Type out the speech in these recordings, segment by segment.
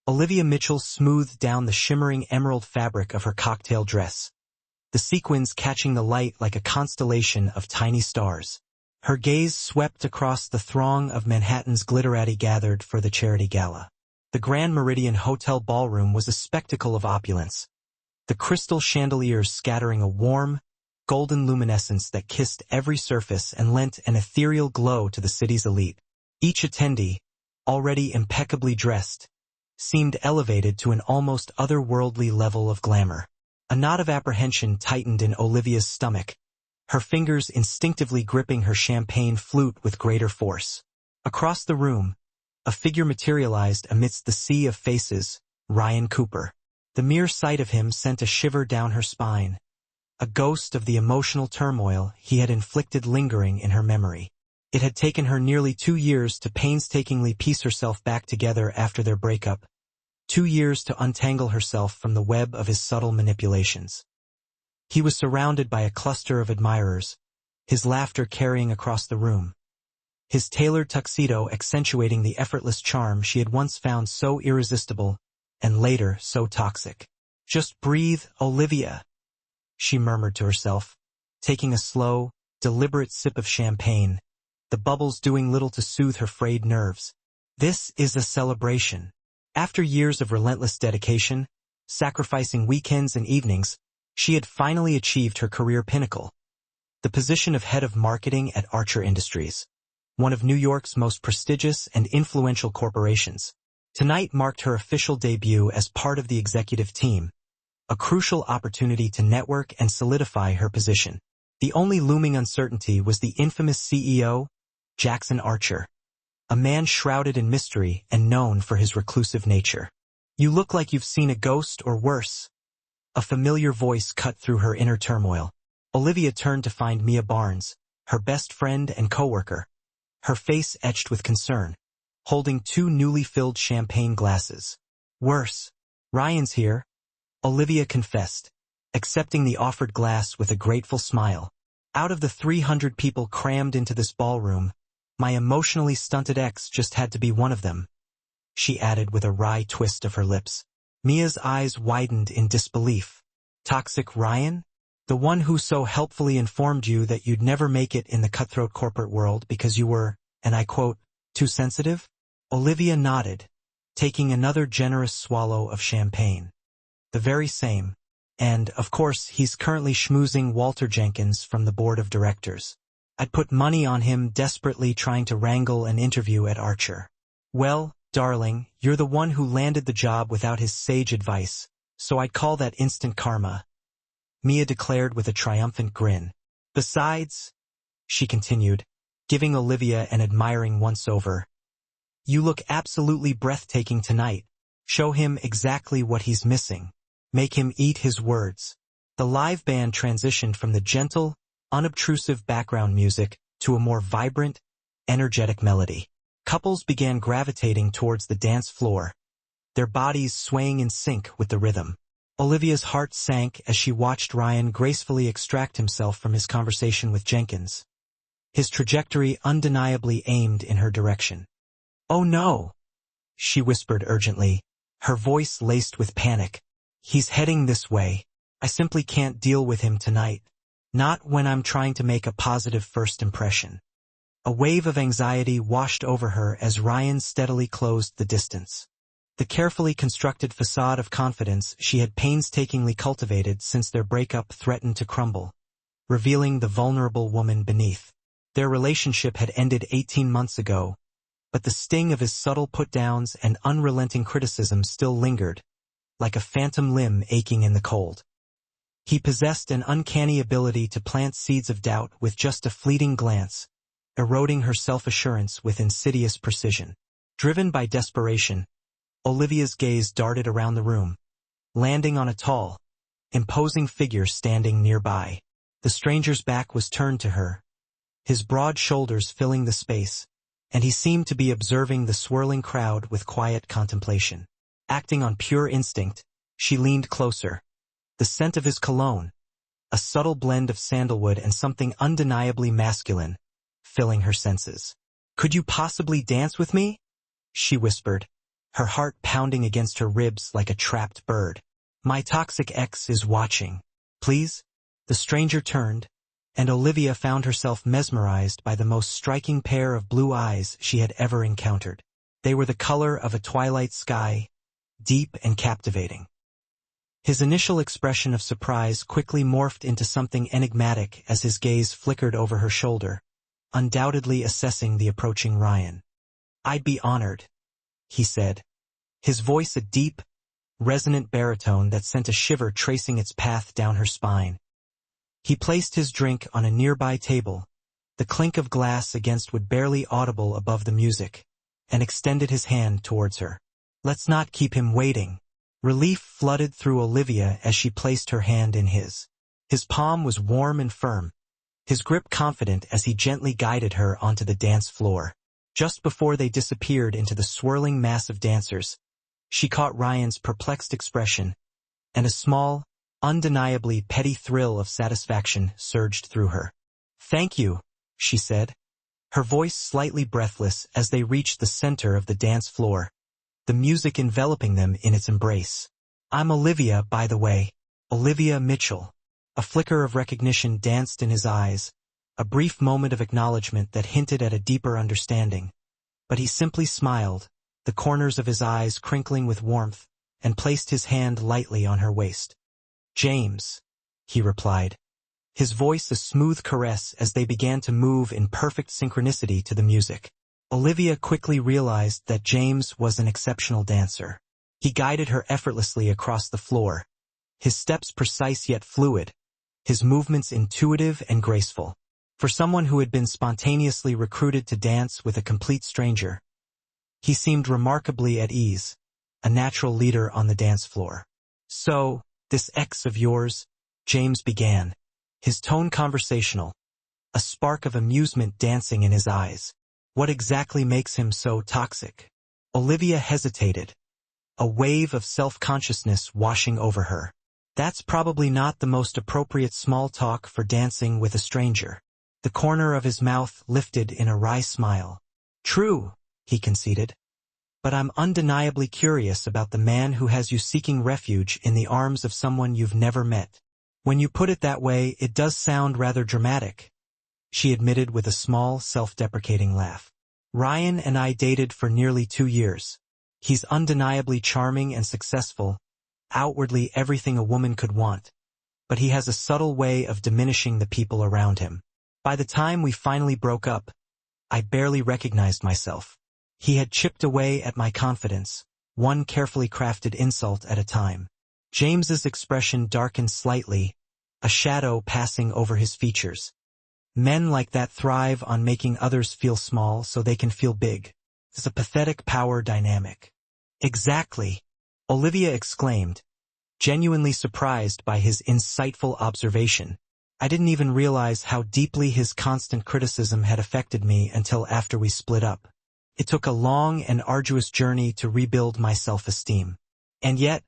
Olivia Mitchell smoothed down the shimmering emerald fabric of her cocktail dress, the sequins catching the light like a constellation of tiny stars. Her gaze swept across the throng of Manhattan's glitterati gathered for the charity gala. The Grand Meridian Hotel ballroom was a spectacle of opulence, the crystal chandeliers scattering a warm, golden luminescence that kissed every surface and lent an ethereal glow to the city's elite. Each attendee, already impeccably dressed, seemed elevated to an almost otherworldly level of glamour. A knot of apprehension tightened in Olivia's stomach, her fingers instinctively gripping her champagne flute with greater force. Across the room, a figure materialized amidst the sea of faces, Ryan Cooper. The mere sight of him sent a shiver down her spine, a ghost of the emotional turmoil he had inflicted lingering in her memory. It had taken her nearly 2 years to painstakingly piece herself back together after their breakup, 2 years to untangle herself from the web of his subtle manipulations. He was surrounded by a cluster of admirers, his laughter carrying across the room, his tailored tuxedo accentuating the effortless charm she had once found so irresistible and later so toxic. "Just breathe, Olivia," she murmured to herself, taking a slow, deliberate sip of champagne, the bubbles doing little to soothe her frayed nerves. This is a celebration. After years of relentless dedication, sacrificing weekends and evenings, she had finally achieved her career pinnacle, the position of head of marketing at Archer Industries, one of New York's most prestigious and influential corporations. Tonight marked her official debut as part of the executive team, a crucial opportunity to network and solidify her position. The only looming uncertainty was the infamous CEO, Jackson Archer, a man shrouded in mystery and known for his reclusive nature. "You look like you've seen a ghost or worse." A familiar voice cut through her inner turmoil. Olivia turned to find Mia Barnes, her best friend and coworker, her face etched with concern, holding 2 newly filled champagne glasses. "Worse. Ryan's here," Olivia confessed, accepting the offered glass with a grateful smile. "Out of the 300 people crammed into this ballroom, my emotionally stunted ex just had to be one of them," she added with a wry twist of her lips. Mia's eyes widened in disbelief. "Toxic Ryan? The one who so helpfully informed you that you'd never make it in the cutthroat corporate world because you were, and I quote, too sensitive?" Olivia nodded, taking another generous swallow of champagne. "The very same. And, of course, he's currently schmoozing Walter Jenkins from the board of directors. I'd put money on him desperately trying to wrangle an interview at Archer." "Well, darling, you're the one who landed the job without his sage advice, so I'd call that instant karma," Mia declared with a triumphant grin. "Besides," she continued, giving Olivia an admiring once-over, "you look absolutely breathtaking tonight. Show him exactly what he's missing. Make him eat his words." The live band transitioned from the gentle, unobtrusive background music to a more vibrant, energetic melody. Couples began gravitating towards the dance floor, their bodies swaying in sync with the rhythm. Olivia's heart sank as she watched Ryan gracefully extract himself from his conversation with Jenkins, his trajectory undeniably aimed in her direction. "Oh no," she whispered urgently, her voice laced with panic. "He's heading this way. I simply can't deal with him tonight. Not when I'm trying to make a positive first impression." A wave of anxiety washed over her as Ryan steadily closed the distance. The carefully constructed facade of confidence she had painstakingly cultivated since their breakup threatened to crumble, revealing the vulnerable woman beneath. Their relationship had ended 18 months ago, but the sting of his subtle put-downs and unrelenting criticism still lingered, like a phantom limb aching in the cold. He possessed an uncanny ability to plant seeds of doubt with just a fleeting glance, eroding her self-assurance with insidious precision. Driven by desperation, Olivia's gaze darted around the room, landing on a tall, imposing figure standing nearby. The stranger's back was turned to her, his broad shoulders filling the space, and he seemed to be observing the swirling crowd with quiet contemplation. Acting on pure instinct, she leaned closer. The scent of his cologne, a subtle blend of sandalwood and something undeniably masculine, filling her senses. "Could you possibly dance with me?" she whispered, her heart pounding against her ribs like a trapped bird. "My toxic ex is watching. Please?" The stranger turned, and Olivia found herself mesmerized by the most striking pair of blue eyes she had ever encountered. They were the color of a twilight sky, deep and captivating. His initial expression of surprise quickly morphed into something enigmatic as his gaze flickered over her shoulder, undoubtedly assessing the approaching Ryan. "I'd be honored," he said, his voice a deep, resonant baritone that sent a shiver tracing its path down her spine. He placed his drink on a nearby table, the clink of glass against would barely audible above the music, and extended his hand towards her. "Let's not keep him waiting." Relief flooded through Olivia as she placed her hand in his. His palm was warm and firm, his grip confident as he gently guided her onto the dance floor. Just before they disappeared into the swirling mass of dancers, she caught Ryan's perplexed expression, and a small, undeniably petty thrill of satisfaction surged through her. "Thank you," she said, her voice slightly breathless as they reached the center of the dance floor, the music enveloping them in its embrace. "I'm Olivia, by the way. Olivia Mitchell." A flicker of recognition danced in his eyes, a brief moment of acknowledgement that hinted at a deeper understanding. But he simply smiled, the corners of his eyes crinkling with warmth, and placed his hand lightly on her waist. "James," he replied, his voice a smooth caress as they began to move in perfect synchronicity to the music. Olivia quickly realized that James was an exceptional dancer. He guided her effortlessly across the floor, his steps precise yet fluid, his movements intuitive and graceful. For someone who had been spontaneously recruited to dance with a complete stranger, he seemed remarkably at ease, a natural leader on the dance floor. "So, this ex of yours," James began, his tone conversational, a spark of amusement dancing in his eyes. "What exactly makes him so toxic?" Olivia hesitated, a wave of self-consciousness washing over her. "That's probably not the most appropriate small talk for dancing with a stranger." The corner of his mouth lifted in a wry smile. "True," he conceded, "but I'm undeniably curious about the man who has you seeking refuge in the arms of someone you've never met." "When you put it that way, it does sound rather dramatic," she admitted with a small, self-deprecating laugh. "Ryan and I dated for nearly 2 years. He's undeniably charming and successful, outwardly everything a woman could want, but he has a subtle way of diminishing the people around him. By the time we finally broke up, I barely recognized myself. He had chipped away at my confidence, one carefully crafted insult at a time." James's expression darkened slightly, a shadow passing over his features. "Men like that thrive on making others feel small so they can feel big. It's a pathetic power dynamic." "Exactly," Olivia exclaimed, genuinely surprised by his insightful observation. "I didn't even realize how deeply his constant criticism had affected me until after we split up. It took a long and arduous journey to rebuild my self-esteem." "And yet,"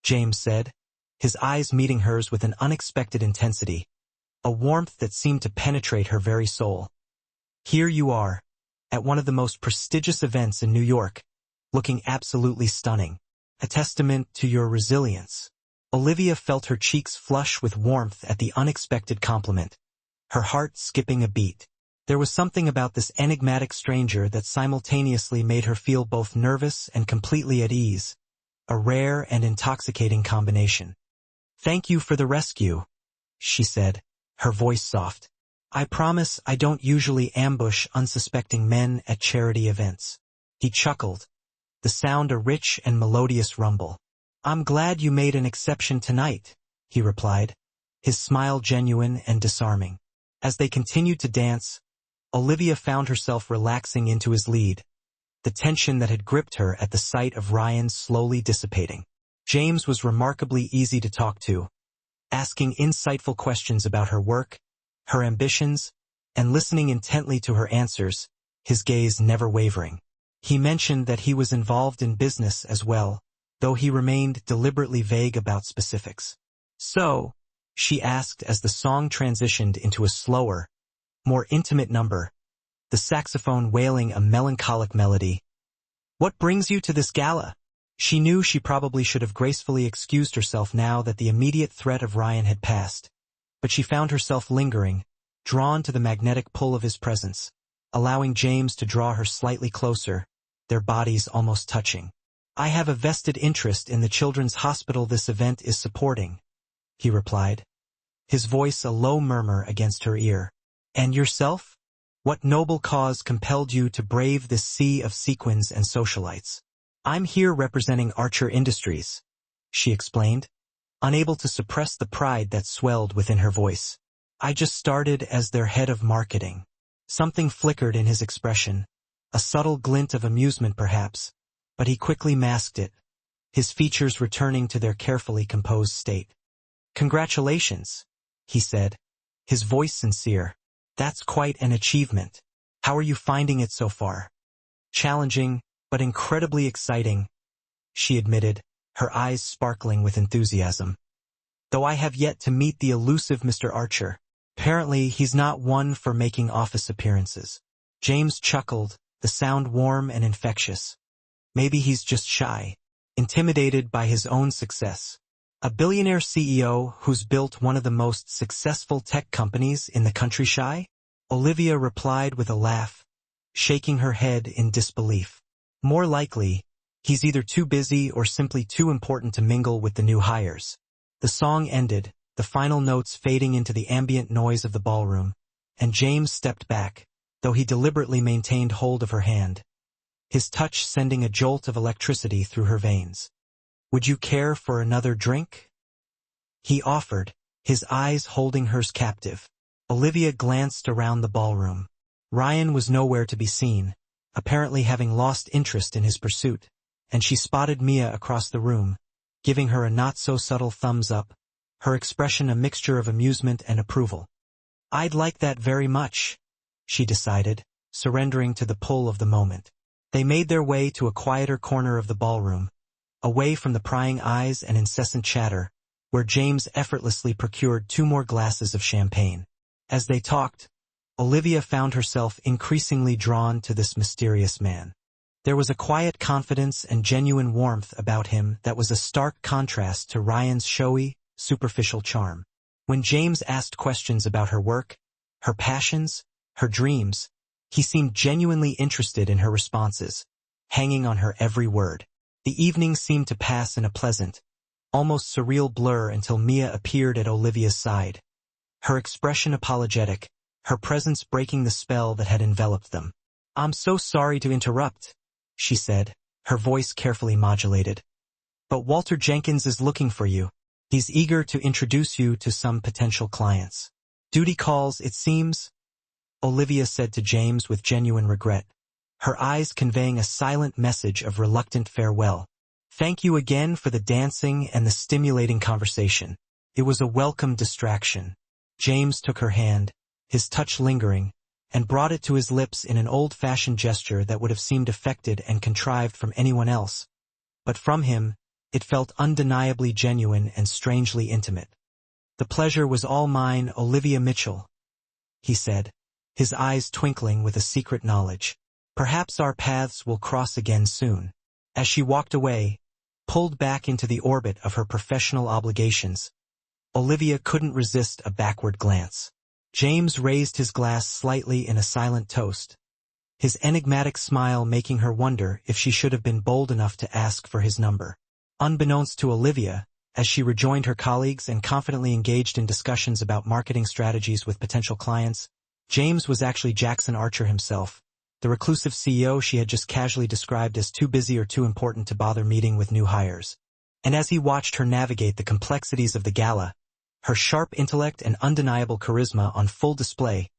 James said, his eyes meeting hers with an unexpected intensity, a warmth that seemed to penetrate her very soul. "Here you are, at one of the most prestigious events in New York, looking absolutely stunning, a testament to your resilience." Olivia felt her cheeks flush with warmth at the unexpected compliment, her heart skipping a beat. There was something about this enigmatic stranger that simultaneously made her feel both nervous and completely at ease, a rare and intoxicating combination. "Thank you for the rescue," she said, her voice soft. "I promise I don't usually ambush unsuspecting men at charity events." He chuckled, the sound a rich and melodious rumble. "I'm glad you made an exception tonight," he replied, his smile genuine and disarming. As they continued to dance, Olivia found herself relaxing into his lead, the tension that had gripped her at the sight of Ryan slowly dissipating. James was remarkably easy to talk to, asking insightful questions about her work, her ambitions, and listening intently to her answers, his gaze never wavering. He mentioned that he was involved in business as well, though he remained deliberately vague about specifics. "So," she asked as the song transitioned into a slower, more intimate number, the saxophone wailing a melancholic melody, What brings you to this gala? She knew she probably should have gracefully excused herself now that the immediate threat of Ryan had passed, but she found herself lingering, drawn to the magnetic pull of his presence, allowing James to draw her slightly closer, their bodies almost touching. I have a vested interest in the children's hospital this event is supporting, he replied, his voice a low murmur against her ear. And yourself? What noble cause compelled you to brave this sea of sequins and socialites? I'm here representing Archer Industries, she explained, unable to suppress the pride that swelled within her voice. I just started as their head of marketing. Something flickered in his expression, a subtle glint of amusement perhaps, but he quickly masked it, his features returning to their carefully composed state. Congratulations, he said, his voice sincere. That's quite an achievement. How are you finding it so far? Challenging, but incredibly exciting, she admitted, her eyes sparkling with enthusiasm. Though I have yet to meet the elusive Mr. Archer. Apparently, he's not one for making office appearances. James chuckled, the sound warm and infectious. Maybe he's just shy, intimidated by his own success. A billionaire CEO who's built one of the most successful tech companies in the country shy? Olivia replied with a laugh, shaking her head in disbelief. More likely, he's either too busy or simply too important to mingle with the new hires. The song ended, the final notes fading into the ambient noise of the ballroom, and James stepped back, though he deliberately maintained hold of her hand, his touch sending a jolt of electricity through her veins. Would you care for another drink? He offered, his eyes holding hers captive. Olivia glanced around the ballroom. Ryan was nowhere to be seen, apparently having lost interest in his pursuit, and she spotted Mia across the room, giving her a not-so-subtle thumbs up, her expression a mixture of amusement and approval. I'd like that very much, she decided, surrendering to the pull of the moment. They made their way to a quieter corner of the ballroom, away from the prying eyes and incessant chatter, where James effortlessly procured 2 more glasses of champagne. As they talked, Olivia found herself increasingly drawn to this mysterious man. There was a quiet confidence and genuine warmth about him that was a stark contrast to Ryan's showy, superficial charm. When James asked questions about her work, her passions, her dreams, he seemed genuinely interested in her responses, hanging on her every word. The evening seemed to pass in a pleasant, almost surreal blur until Mia appeared at Olivia's side, her expression apologetic, her presence breaking the spell that had enveloped them. I'm so sorry to interrupt, she said, her voice carefully modulated. But Walter Jenkins is looking for you. He's eager to introduce you to some potential clients. Duty calls, it seems, Olivia said to James with genuine regret, her eyes conveying a silent message of reluctant farewell. Thank you again for the dancing and the stimulating conversation. It was a welcome distraction. James took her hand, his touch lingering, and brought it to his lips in an old-fashioned gesture that would have seemed affected and contrived from anyone else. But from him, it felt undeniably genuine and strangely intimate. The pleasure was all mine, Olivia Mitchell, he said, his eyes twinkling with a secret knowledge. Perhaps our paths will cross again soon. As she walked away, pulled back into the orbit of her professional obligations, Olivia couldn't resist a backward glance. James raised his glass slightly in a silent toast, his enigmatic smile making her wonder if she should have been bold enough to ask for his number. Unbeknownst to Olivia, as she rejoined her colleagues and confidently engaged in discussions about marketing strategies with potential clients, James was actually Jackson Archer himself, the reclusive CEO she had just casually described as too busy or too important to bother meeting with new hires. And as he watched her navigate the complexities of the gala, her sharp intellect and undeniable charisma on full display,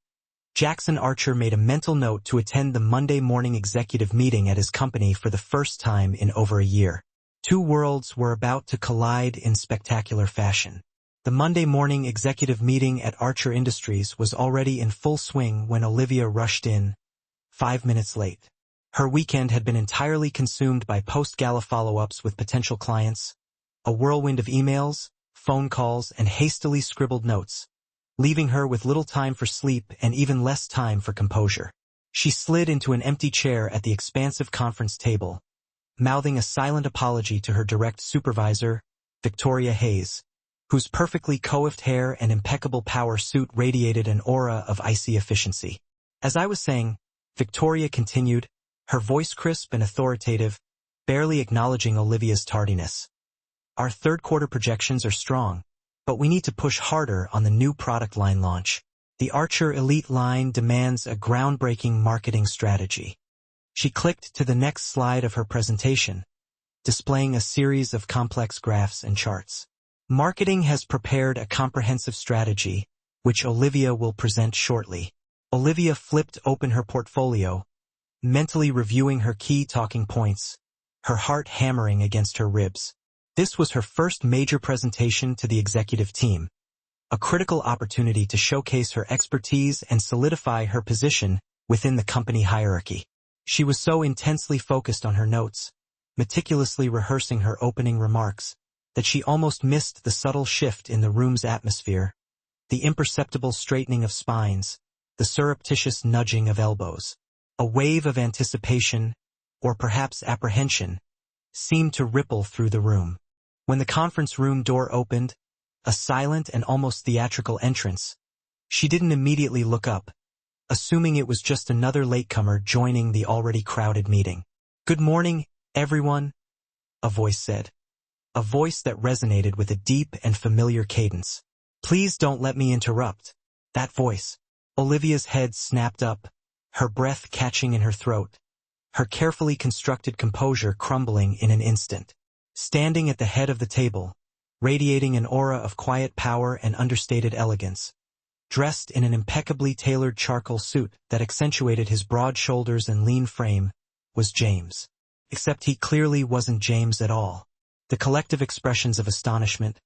Jackson Archer made a mental note to attend the Monday morning executive meeting at his company for the first time in over a year. 2 worlds were about to collide in spectacular fashion. The Monday morning executive meeting at Archer Industries was already in full swing when Olivia rushed in, 5 minutes late. Her weekend had been entirely consumed by post-gala follow-ups with potential clients, a whirlwind of emails, phone calls, and hastily scribbled notes, leaving her with little time for sleep and even less time for composure. She slid into an empty chair at the expansive conference table, mouthing a silent apology to her direct supervisor, Victoria Hayes, whose perfectly coiffed hair and impeccable power suit radiated an aura of icy efficiency. As I was saying, Victoria continued, her voice crisp and authoritative, barely acknowledging Olivia's tardiness. Our third quarter projections are strong, but we need to push harder on the new product line launch. The Archer Elite line demands a groundbreaking marketing strategy. She clicked to the next slide of her presentation, displaying a series of complex graphs and charts. Marketing has prepared a comprehensive strategy, which Olivia will present shortly. Olivia flipped open her portfolio, mentally reviewing her key talking points, her heart hammering against her ribs. This was her first major presentation to the executive team, a critical opportunity to showcase her expertise and solidify her position within the company hierarchy. She was so intensely focused on her notes, meticulously rehearsing her opening remarks, that she almost missed the subtle shift in the room's atmosphere, the imperceptible straightening of spines, the surreptitious nudging of elbows. A wave of anticipation, or perhaps apprehension, seemed to ripple through the room. When the conference room door opened, a silent and almost theatrical entrance, she didn't immediately look up, assuming it was just another latecomer joining the already crowded meeting. "Good morning, everyone," a voice said. A voice that resonated with a deep and familiar cadence. "Please don't let me interrupt." That voice. Olivia's head snapped up, her breath catching in her throat, her carefully constructed composure crumbling in an instant. Standing at the head of the table, radiating an aura of quiet power and understated elegance, dressed in an impeccably tailored charcoal suit that accentuated his broad shoulders and lean frame, was James. Except he clearly wasn't James at all. The collective expressions of astonishment,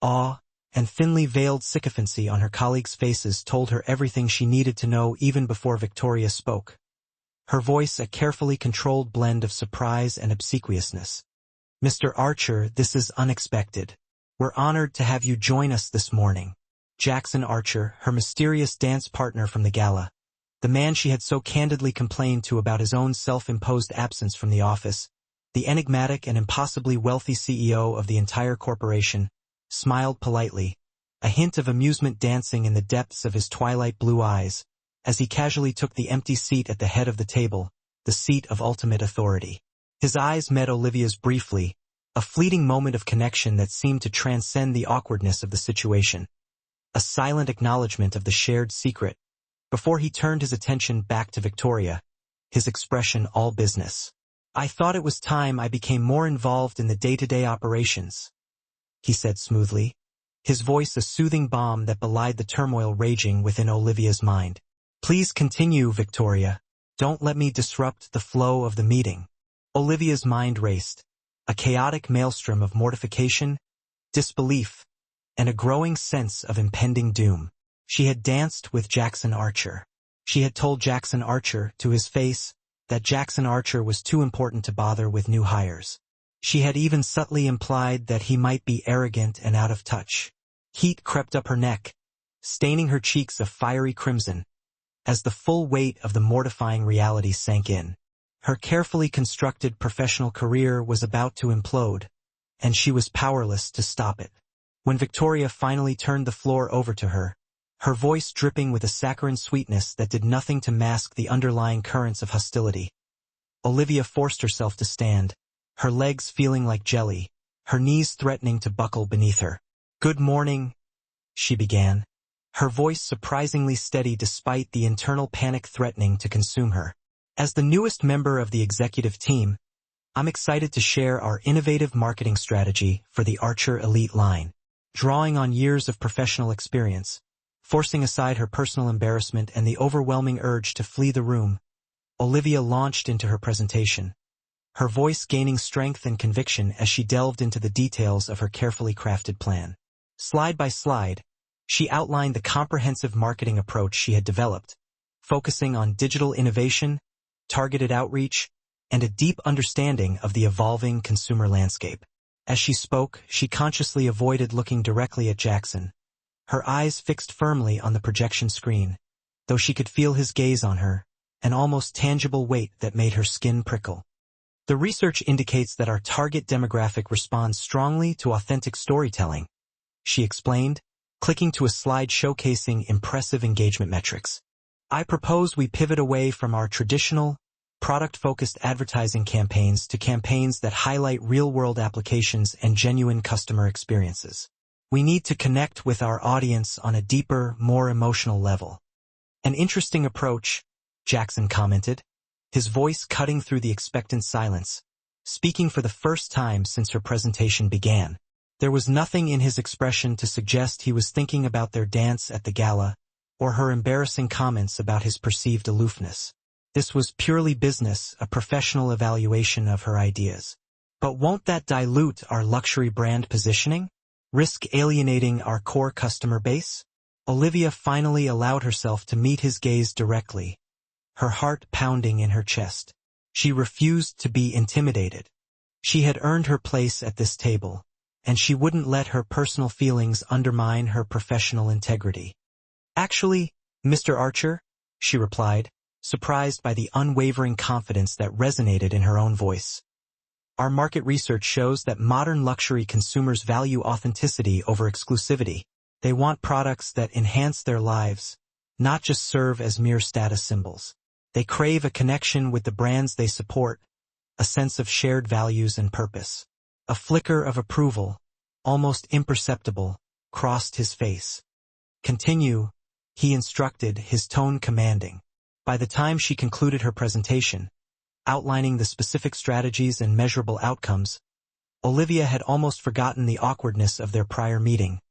awe, and thinly veiled sycophancy on her colleagues' faces told her everything she needed to know even before Victoria spoke. Her voice a carefully controlled blend of surprise and obsequiousness. "Mr. Archer, this is unexpected. We're honored to have you join us this morning." Jackson Archer, her mysterious dance partner from the gala, the man she had so candidly complained to about his own self-imposed absence from the office, the enigmatic and impossibly wealthy CEO of the entire corporation, smiled politely, a hint of amusement dancing in the depths of his twilight blue eyes, as he casually took the empty seat at the head of the table, the seat of ultimate authority. His eyes met Olivia's briefly, a fleeting moment of connection that seemed to transcend the awkwardness of the situation. A silent acknowledgement of the shared secret, before he turned his attention back to Victoria, his expression all business. "I thought it was time I became more involved in the day-to-day operations," he said smoothly, his voice a soothing balm that belied the turmoil raging within Olivia's mind. "Please continue, Victoria. Don't let me disrupt the flow of the meeting." Olivia's mind raced, a chaotic maelstrom of mortification, disbelief, and a growing sense of impending doom. She had danced with Jackson Archer. She had told Jackson Archer, to his face, that Jackson Archer was too important to bother with new hires. She had even subtly implied that he might be arrogant and out of touch. Heat crept up her neck, staining her cheeks a fiery crimson, as the full weight of the mortifying reality sank in. Her carefully constructed professional career was about to implode, and she was powerless to stop it. When Victoria finally turned the floor over to her, her voice dripping with a saccharine sweetness that did nothing to mask the underlying currents of hostility, Olivia forced herself to stand, her legs feeling like jelly, her knees threatening to buckle beneath her. "Good morning," she began, her voice surprisingly steady despite the internal panic threatening to consume her. "As the newest member of the executive team, I'm excited to share our innovative marketing strategy for the Archer Elite line." Drawing on years of professional experience, forcing aside her personal embarrassment and the overwhelming urge to flee the room, Olivia launched into her presentation, her voice gaining strength and conviction as she delved into the details of her carefully crafted plan. Slide by slide, she outlined the comprehensive marketing approach she had developed, focusing on digital innovation, targeted outreach, and a deep understanding of the evolving consumer landscape. As she spoke, she consciously avoided looking directly at Jackson, her eyes fixed firmly on the projection screen, though she could feel his gaze on her, an almost tangible weight that made her skin prickle. The research indicates that our target demographic responds strongly to authentic storytelling, she explained, clicking to a slide showcasing impressive engagement metrics. I propose we pivot away from our traditional, product-focused advertising campaigns to campaigns that highlight real-world applications and genuine customer experiences. We need to connect with our audience on a deeper, more emotional level. An interesting approach, Jackson commented, his voice cutting through the expectant silence, speaking for the first time since her presentation began. There was nothing in his expression to suggest he was thinking about their dance at the gala, or her embarrassing comments about his perceived aloofness. This was purely business, a professional evaluation of her ideas. But won't that dilute our luxury brand positioning? Risk alienating our core customer base? Olivia finally allowed herself to meet his gaze directly, her heart pounding in her chest. She refused to be intimidated. She had earned her place at this table, and she wouldn't let her personal feelings undermine her professional integrity. Actually, Mr. Archer, she replied, surprised by the unwavering confidence that resonated in her own voice. Our market research shows that modern luxury consumers value authenticity over exclusivity. They want products that enhance their lives, not just serve as mere status symbols. They crave a connection with the brands they support, a sense of shared values and purpose. A flicker of approval, almost imperceptible, crossed his face. Continue, he instructed, his tone commanding. By the time she concluded her presentation, outlining the specific strategies and measurable outcomes, Olivia had almost forgotten the awkwardness of their prior meeting,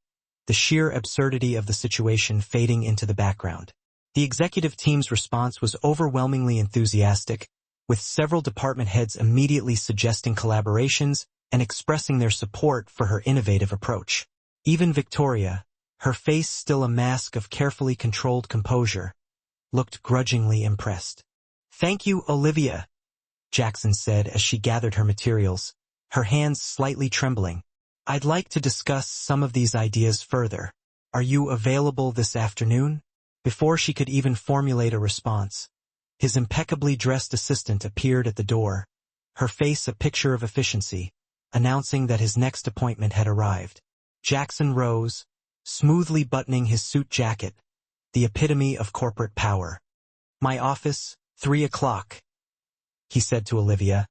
the sheer absurdity of the situation fading into the background. The executive team's response was overwhelmingly enthusiastic, with several department heads immediately suggesting collaborations and expressing their support for her innovative approach. Even Victoria, her face still a mask of carefully controlled composure, looked grudgingly impressed. "Thank you, Olivia," Jackson said as she gathered her materials, her hands slightly trembling. "I'd like to discuss some of these ideas further. Are you available this afternoon?" Before she could even formulate a response, his impeccably dressed assistant appeared at the door, her face a picture of efficiency, announcing that his next appointment had arrived. Jackson rose, smoothly buttoning his suit jacket, the epitome of corporate power. "My office, 3 o'clock, he said to Olivia,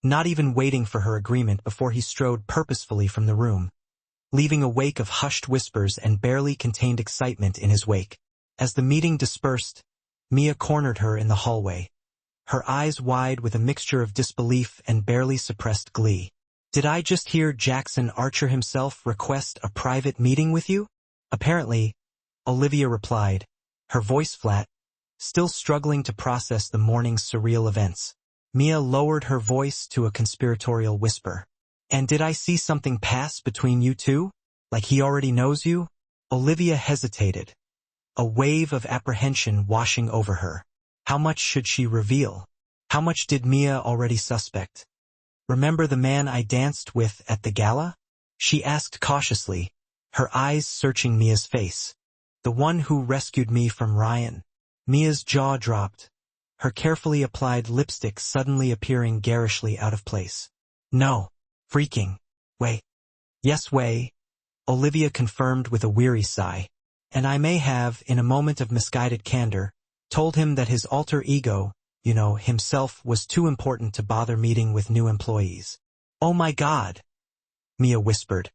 not even waiting for her agreement before he strode purposefully from the room, leaving a wake of hushed whispers and barely contained excitement in his wake. As the meeting dispersed, Mia cornered her in the hallway, her eyes wide with a mixture of disbelief and barely suppressed glee. "Did I just hear Jackson Archer himself request a private meeting with you?" "Apparently," Olivia replied, her voice flat, still struggling to process the morning's surreal events. Mia lowered her voice to a conspiratorial whisper. "And did I see something pass between you two? Like he already knows you?" Olivia hesitated, a wave of apprehension washing over her. How much should she reveal? How much did Mia already suspect? "Remember the man I danced with at the gala?" she asked cautiously, her eyes searching Mia's face. "The one who rescued me from Ryan?" Mia's jaw dropped, her carefully applied lipstick suddenly appearing garishly out of place. "No. Freaking. Way." "Yes, way," Olivia confirmed with a weary sigh. "And I may have, in a moment of misguided candor, told him that his alter ego, himself, was too important to bother meeting with new employees." "Oh my God," Mia whispered,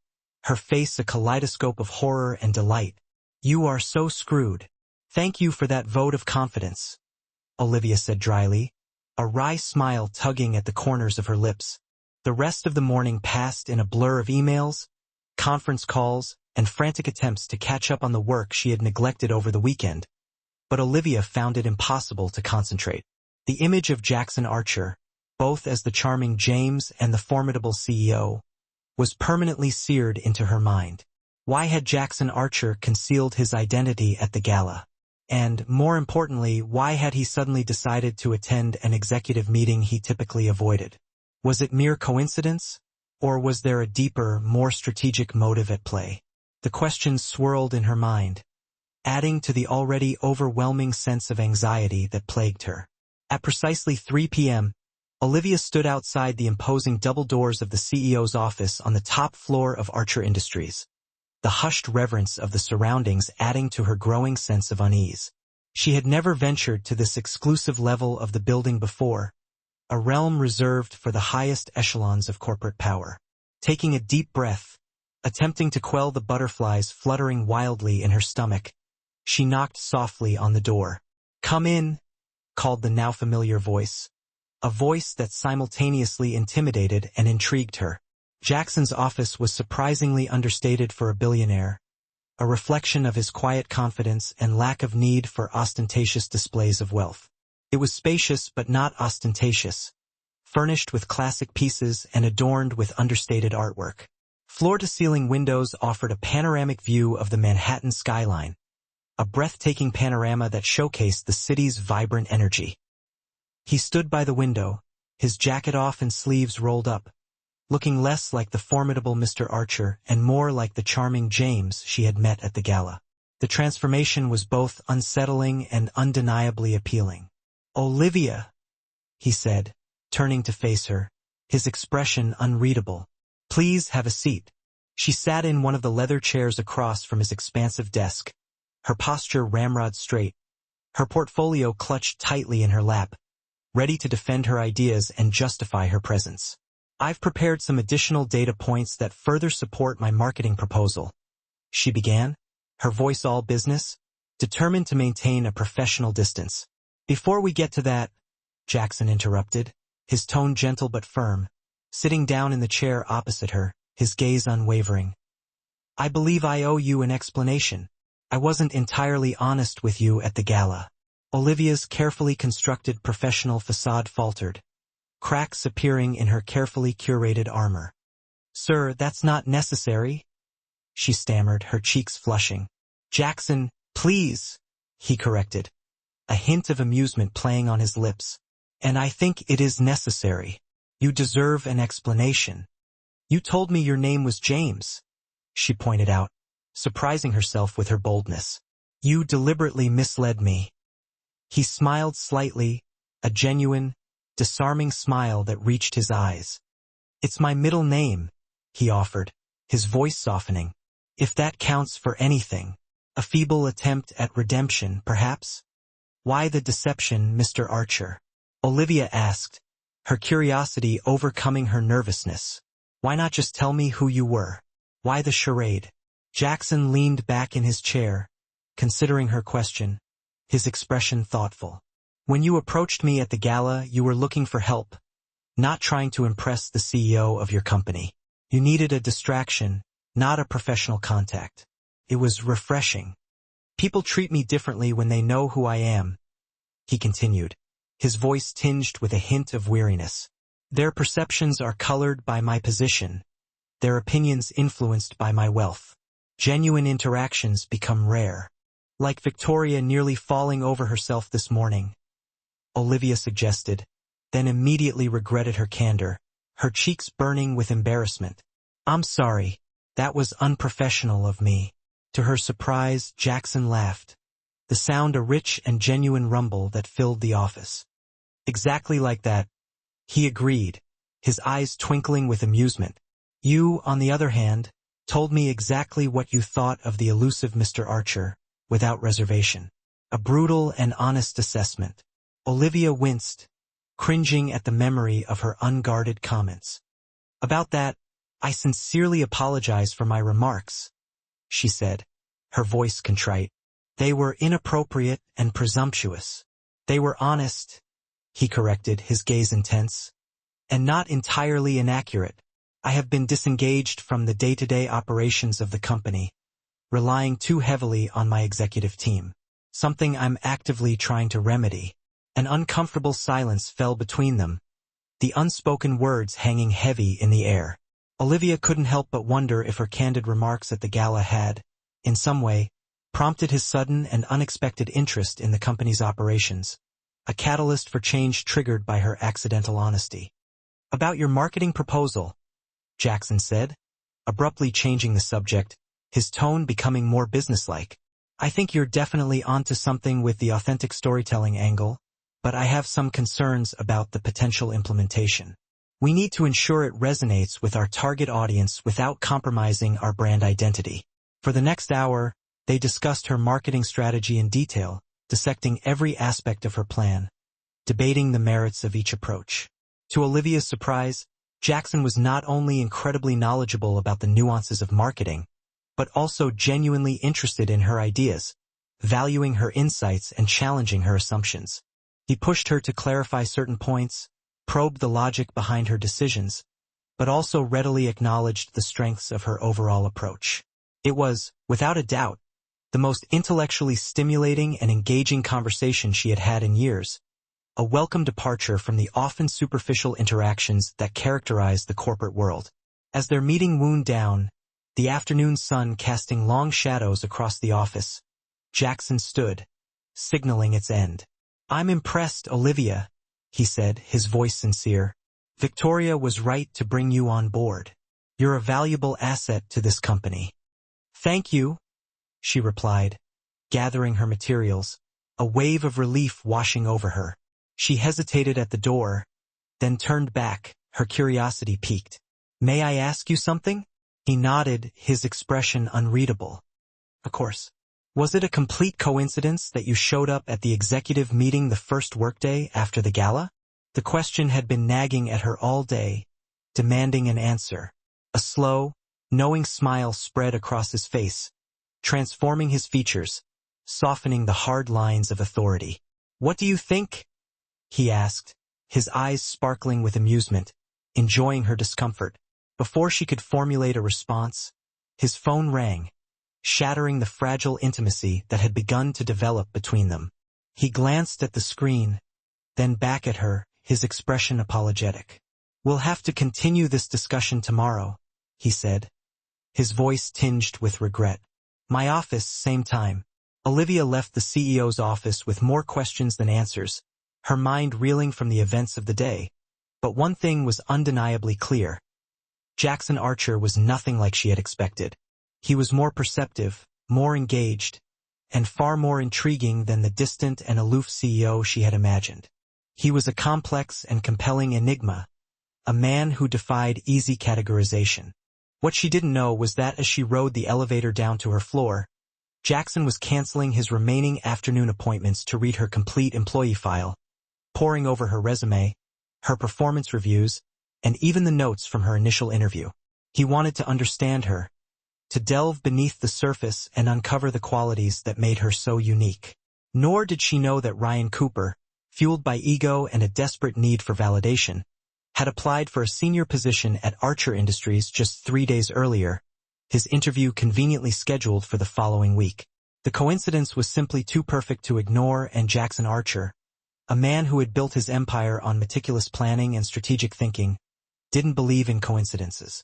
her face a kaleidoscope of horror and delight. "You are so screwed." "Thank you for that vote of confidence," Olivia said dryly, a wry smile tugging at the corners of her lips. The rest of the morning passed in a blur of emails, conference calls, and frantic attempts to catch up on the work she had neglected over the weekend. But Olivia found it impossible to concentrate. The image of Jackson Archer, both as the charming James and the formidable CEO, was permanently seared into her mind. Why had Jackson Archer concealed his identity at the gala? And, more importantly, why had he suddenly decided to attend an executive meeting he typically avoided? Was it mere coincidence? Or was there a deeper, more strategic motive at play? The questions swirled in her mind, adding to the already overwhelming sense of anxiety that plagued her. At precisely 3 p.m., Olivia stood outside the imposing double doors of the CEO's office on the top floor of Archer Industries, the hushed reverence of the surroundings adding to her growing sense of unease. She had never ventured to this exclusive level of the building before, a realm reserved for the highest echelons of corporate power. Taking a deep breath, attempting to quell the butterflies fluttering wildly in her stomach, she knocked softly on the door. "Come in," called the now familiar voice, a voice that simultaneously intimidated and intrigued her. Jackson's office was surprisingly understated for a billionaire, a reflection of his quiet confidence and lack of need for ostentatious displays of wealth. It was spacious but not ostentatious, furnished with classic pieces and adorned with understated artwork. Floor-to-ceiling windows offered a panoramic view of the Manhattan skyline, a breathtaking panorama that showcased the city's vibrant energy. He stood by the window, his jacket off and sleeves rolled up, looking less like the formidable Mr. Archer and more like the charming James she had met at the gala. The transformation was both unsettling and undeniably appealing. "Olivia," he said, turning to face her, his expression unreadable. "Please have a seat." She sat in one of the leather chairs across from his expansive desk, her posture ramrod straight, her portfolio clutched tightly in her lap, ready to defend her ideas and justify her presence. "I've prepared some additional data points that further support my marketing proposal," she began, her voice all business, determined to maintain a professional distance. "Before we get to that," Jackson interrupted, his tone gentle but firm, sitting down in the chair opposite her, his gaze unwavering. "I believe I owe you an explanation. I wasn't entirely honest with you at the gala." Olivia's carefully constructed professional facade faltered, cracks appearing in her carefully curated armor. "Sir, that's not necessary," she stammered, her cheeks flushing. "Jackson, please," he corrected, a hint of amusement playing on his lips. "And I think it is necessary. You deserve an explanation. You told me your name was James," she pointed out, surprising herself with her boldness. "You deliberately misled me." He smiled slightly, a genuine, disarming smile that reached his eyes. "It's my middle name," he offered, his voice softening. "If that counts for anything. A feeble attempt at redemption, perhaps?" "Why the deception, Mr. Archer?" Olivia asked, her curiosity overcoming her nervousness. "Why not just tell me who you were? Why the charade?" Jackson leaned back in his chair, considering her question, his expression thoughtful. "When you approached me at the gala, you were looking for help, not trying to impress the CEO of your company. You needed a distraction, not a professional contact. It was refreshing. People treat me differently when they know who I am," he continued, his voice tinged with a hint of weariness. "Their perceptions are colored by my position, their opinions influenced by my wealth. Genuine interactions become rare. Like Victoria nearly falling over herself this morning," Olivia suggested, then immediately regretted her candor, her cheeks burning with embarrassment. "I'm sorry, that was unprofessional of me." To her surprise, Jackson laughed, the sound a rich and genuine rumble that filled the office. "Exactly like that," he agreed, his eyes twinkling with amusement. "You, on the other hand, told me exactly what you thought of the elusive Mr. Archer, without reservation. A brutal and honest assessment." Olivia winced, cringing at the memory of her unguarded comments. "About that, I sincerely apologize for my remarks," she said, her voice contrite. "They were inappropriate and presumptuous. They were honest," he corrected, his gaze intense, "and not entirely inaccurate. I have been disengaged from the day-to-day operations of the company, relying too heavily on my executive team, something I'm actively trying to remedy." An uncomfortable silence fell between them, the unspoken words hanging heavy in the air. Olivia couldn't help but wonder if her candid remarks at the gala had, in some way, prompted his sudden and unexpected interest in the company's operations, a catalyst for change triggered by her accidental honesty. "About your marketing proposal," Jackson said, abruptly changing the subject, his tone becoming more businesslike. "I think you're definitely onto something with the authentic storytelling angle, but I have some concerns about the potential implementation. We need to ensure it resonates with our target audience without compromising our brand identity. For the next hour, they discussed her marketing strategy in detail, dissecting every aspect of her plan, debating the merits of each approach. To Olivia's surprise, Jackson was not only incredibly knowledgeable about the nuances of marketing, but also genuinely interested in her ideas, valuing her insights and challenging her assumptions. He pushed her to clarify certain points, probed the logic behind her decisions, but also readily acknowledged the strengths of her overall approach. It was, without a doubt, the most intellectually stimulating and engaging conversation she had had in years, a welcome departure from the often superficial interactions that characterize the corporate world. As their meeting wound down, the afternoon sun casting long shadows across the office, Jackson stood, signaling its end. "I'm impressed, Olivia," he said, his voice sincere. "Victoria was right to bring you on board. You're a valuable asset to this company." "Thank you," she replied, gathering her materials, a wave of relief washing over her. She hesitated at the door, then turned back, her curiosity piqued. "May I ask you something?" He nodded, his expression unreadable. "Of course. Was it a complete coincidence that you showed up at the executive meeting the first workday after the gala?" The question had been nagging at her all day, demanding an answer. A slow, knowing smile spread across his face, transforming his features, softening the hard lines of authority. "What do you think?" he asked, his eyes sparkling with amusement, enjoying her discomfort. Before she could formulate a response, his phone rang, shattering the fragile intimacy that had begun to develop between them. He glanced at the screen, then back at her, his expression apologetic. "We'll have to continue this discussion tomorrow," he said, his voice tinged with regret. "My office, same time." Olivia left the CEO's office with more questions than answers, her mind reeling from the events of the day. But one thing was undeniably clear. Jackson Archer was nothing like she had expected. He was more perceptive, more engaged, and far more intriguing than the distant and aloof CEO she had imagined. He was a complex and compelling enigma, a man who defied easy categorization. What she didn't know was that as she rode the elevator down to her floor, Jackson was canceling his remaining afternoon appointments to read her complete employee file, poring over her resume, her performance reviews, and even the notes from her initial interview. He wanted to understand her, to delve beneath the surface and uncover the qualities that made her so unique. Nor did she know that Ryan Cooper, fueled by ego and a desperate need for validation, had applied for a senior position at Archer Industries just 3 days earlier, his interview conveniently scheduled for the following week. The coincidence was simply too perfect to ignore, and Jackson Archer, a man who had built his empire on meticulous planning and strategic thinking, didn't believe in coincidences.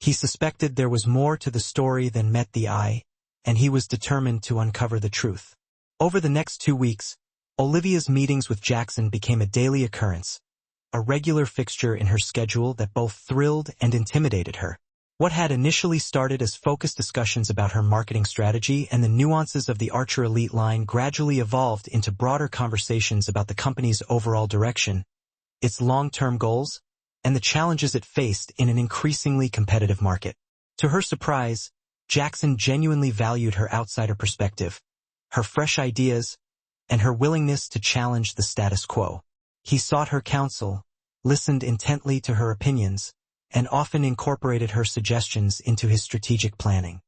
He suspected there was more to the story than met the eye, and he was determined to uncover the truth. Over the next 2 weeks, Olivia's meetings with Jackson became a daily occurrence, a regular fixture in her schedule that both thrilled and intimidated her. What had initially started as focused discussions about her marketing strategy and the nuances of the Archer Elite line gradually evolved into broader conversations about the company's overall direction, its long-term goals, and the challenges it faced in an increasingly competitive market. To her surprise, Jackson genuinely valued her outsider perspective, her fresh ideas, and her willingness to challenge the status quo. He sought her counsel, listened intently to her opinions, and often incorporated her suggestions into his strategic planning.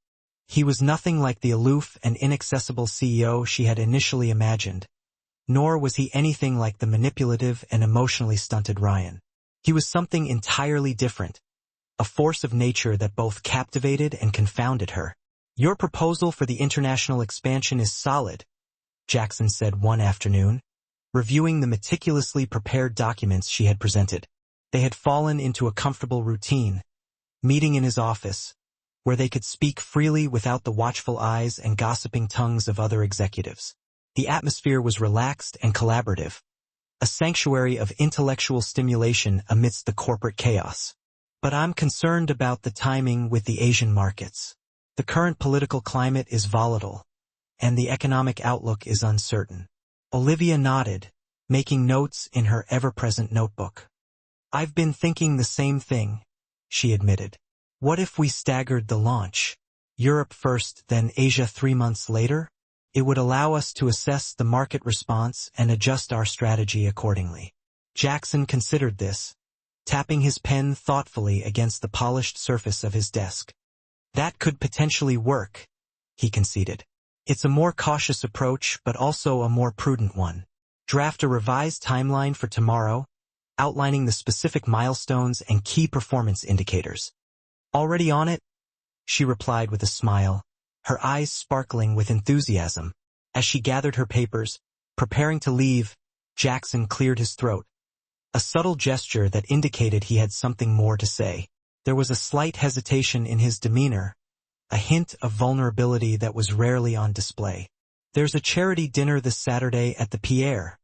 He was nothing like the aloof and inaccessible CEO she had initially imagined, nor was he anything like the manipulative and emotionally stunted Ryan. He was something entirely different, a force of nature that both captivated and confounded her. "Your proposal for the international expansion is solid," Jackson said one afternoon, reviewing the meticulously prepared documents she had presented. They had fallen into a comfortable routine, meeting in his office, where they could speak freely without the watchful eyes and gossiping tongues of other executives. The atmosphere was relaxed and collaborative, a sanctuary of intellectual stimulation amidst the corporate chaos. "But I'm concerned about the timing with the Asian markets. The current political climate is volatile, and the economic outlook is uncertain." Olivia nodded, making notes in her ever-present notebook. "I've been thinking the same thing," she admitted. "What if we staggered the launch? Europe first, then Asia 3 months later? It would allow us to assess the market response and adjust our strategy accordingly." Jackson considered this, tapping his pen thoughtfully against the polished surface of his desk. "That could potentially work," he conceded. "It's a more cautious approach, but also a more prudent one. Draft a revised timeline for tomorrow, outlining the specific milestones and key performance indicators." "Already on it?" she replied with a smile, her eyes sparkling with enthusiasm. As she gathered her papers, preparing to leave, Jackson cleared his throat, a subtle gesture that indicated he had something more to say. There was a slight hesitation in his demeanor, a hint of vulnerability that was rarely on display. "There's a charity dinner this Saturday at the Pierre,"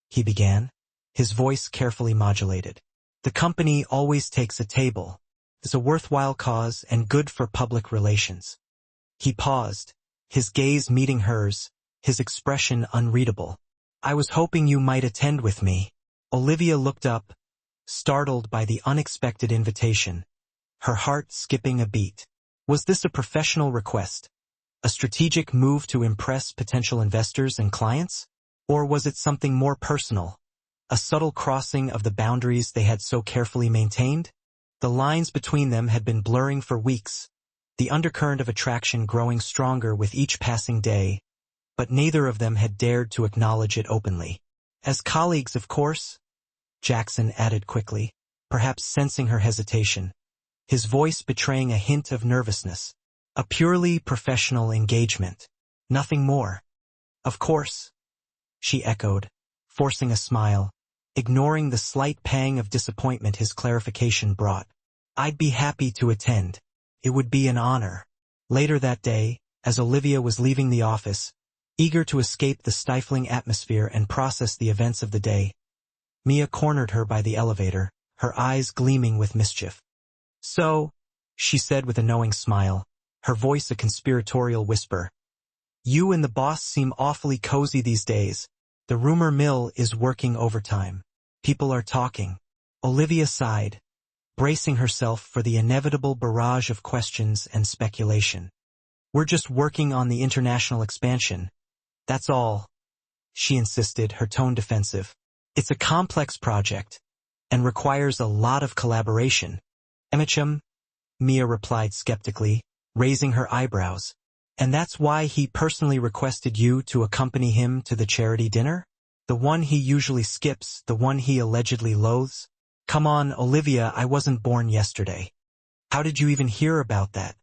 he began, his voice carefully modulated. "The company always takes a table. It's a worthwhile cause and good for public relations." He paused, his gaze meeting hers, his expression unreadable. "I was hoping you might attend with me." Olivia looked up, startled by the unexpected invitation, her heart skipping a beat. Was this a professional request? A strategic move to impress potential investors and clients? Or was it something more personal? A subtle crossing of the boundaries they had so carefully maintained? The lines between them had been blurring for weeks, the undercurrent of attraction growing stronger with each passing day, but neither of them had dared to acknowledge it openly. "As colleagues, of course," Jackson added quickly, perhaps sensing her hesitation, his voice betraying a hint of nervousness. "A purely professional engagement. Nothing more." "Of course," she echoed, forcing a smile, ignoring the slight pang of disappointment his clarification brought. "I'd be happy to attend. It would be an honor." Later that day, as Olivia was leaving the office, eager to escape the stifling atmosphere and process the events of the day, Mia cornered her by the elevator, her eyes gleaming with mischief. "So," she said with a knowing smile, her voice a conspiratorial whisper, "you and the boss seem awfully cozy these days. The rumor mill is working overtime. People are talking." Olivia sighed, bracing herself for the inevitable barrage of questions and speculation. "We're just working on the international expansion. That's all," she insisted, her tone defensive. "It's a complex project, and requires a lot of collaboration." "MHM," Mia replied skeptically, raising her eyebrows. "And that's why he personally requested you to accompany him to the charity dinner? The one he usually skips, the one he allegedly loathes? Come on, Olivia, I wasn't born yesterday." "How did you even hear about that?"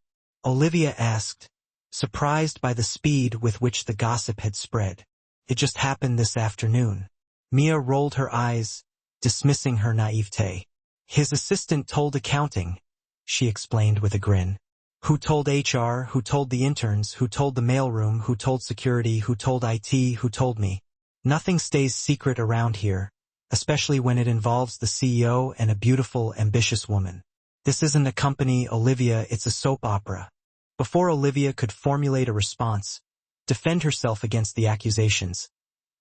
Olivia asked, surprised by the speed with which the gossip had spread. "It just happened this afternoon." Mia rolled her eyes, dismissing her naivete. "His assistant told accounting," she explained with a grin. "Who told HR, who told the interns, who told the mailroom, who told security, who told IT, who told me. Nothing stays secret around here, especially when it involves the CEO and a beautiful, ambitious woman. This isn't a company, Olivia, it's a soap opera." Before Olivia could formulate a response, defend herself against the accusations,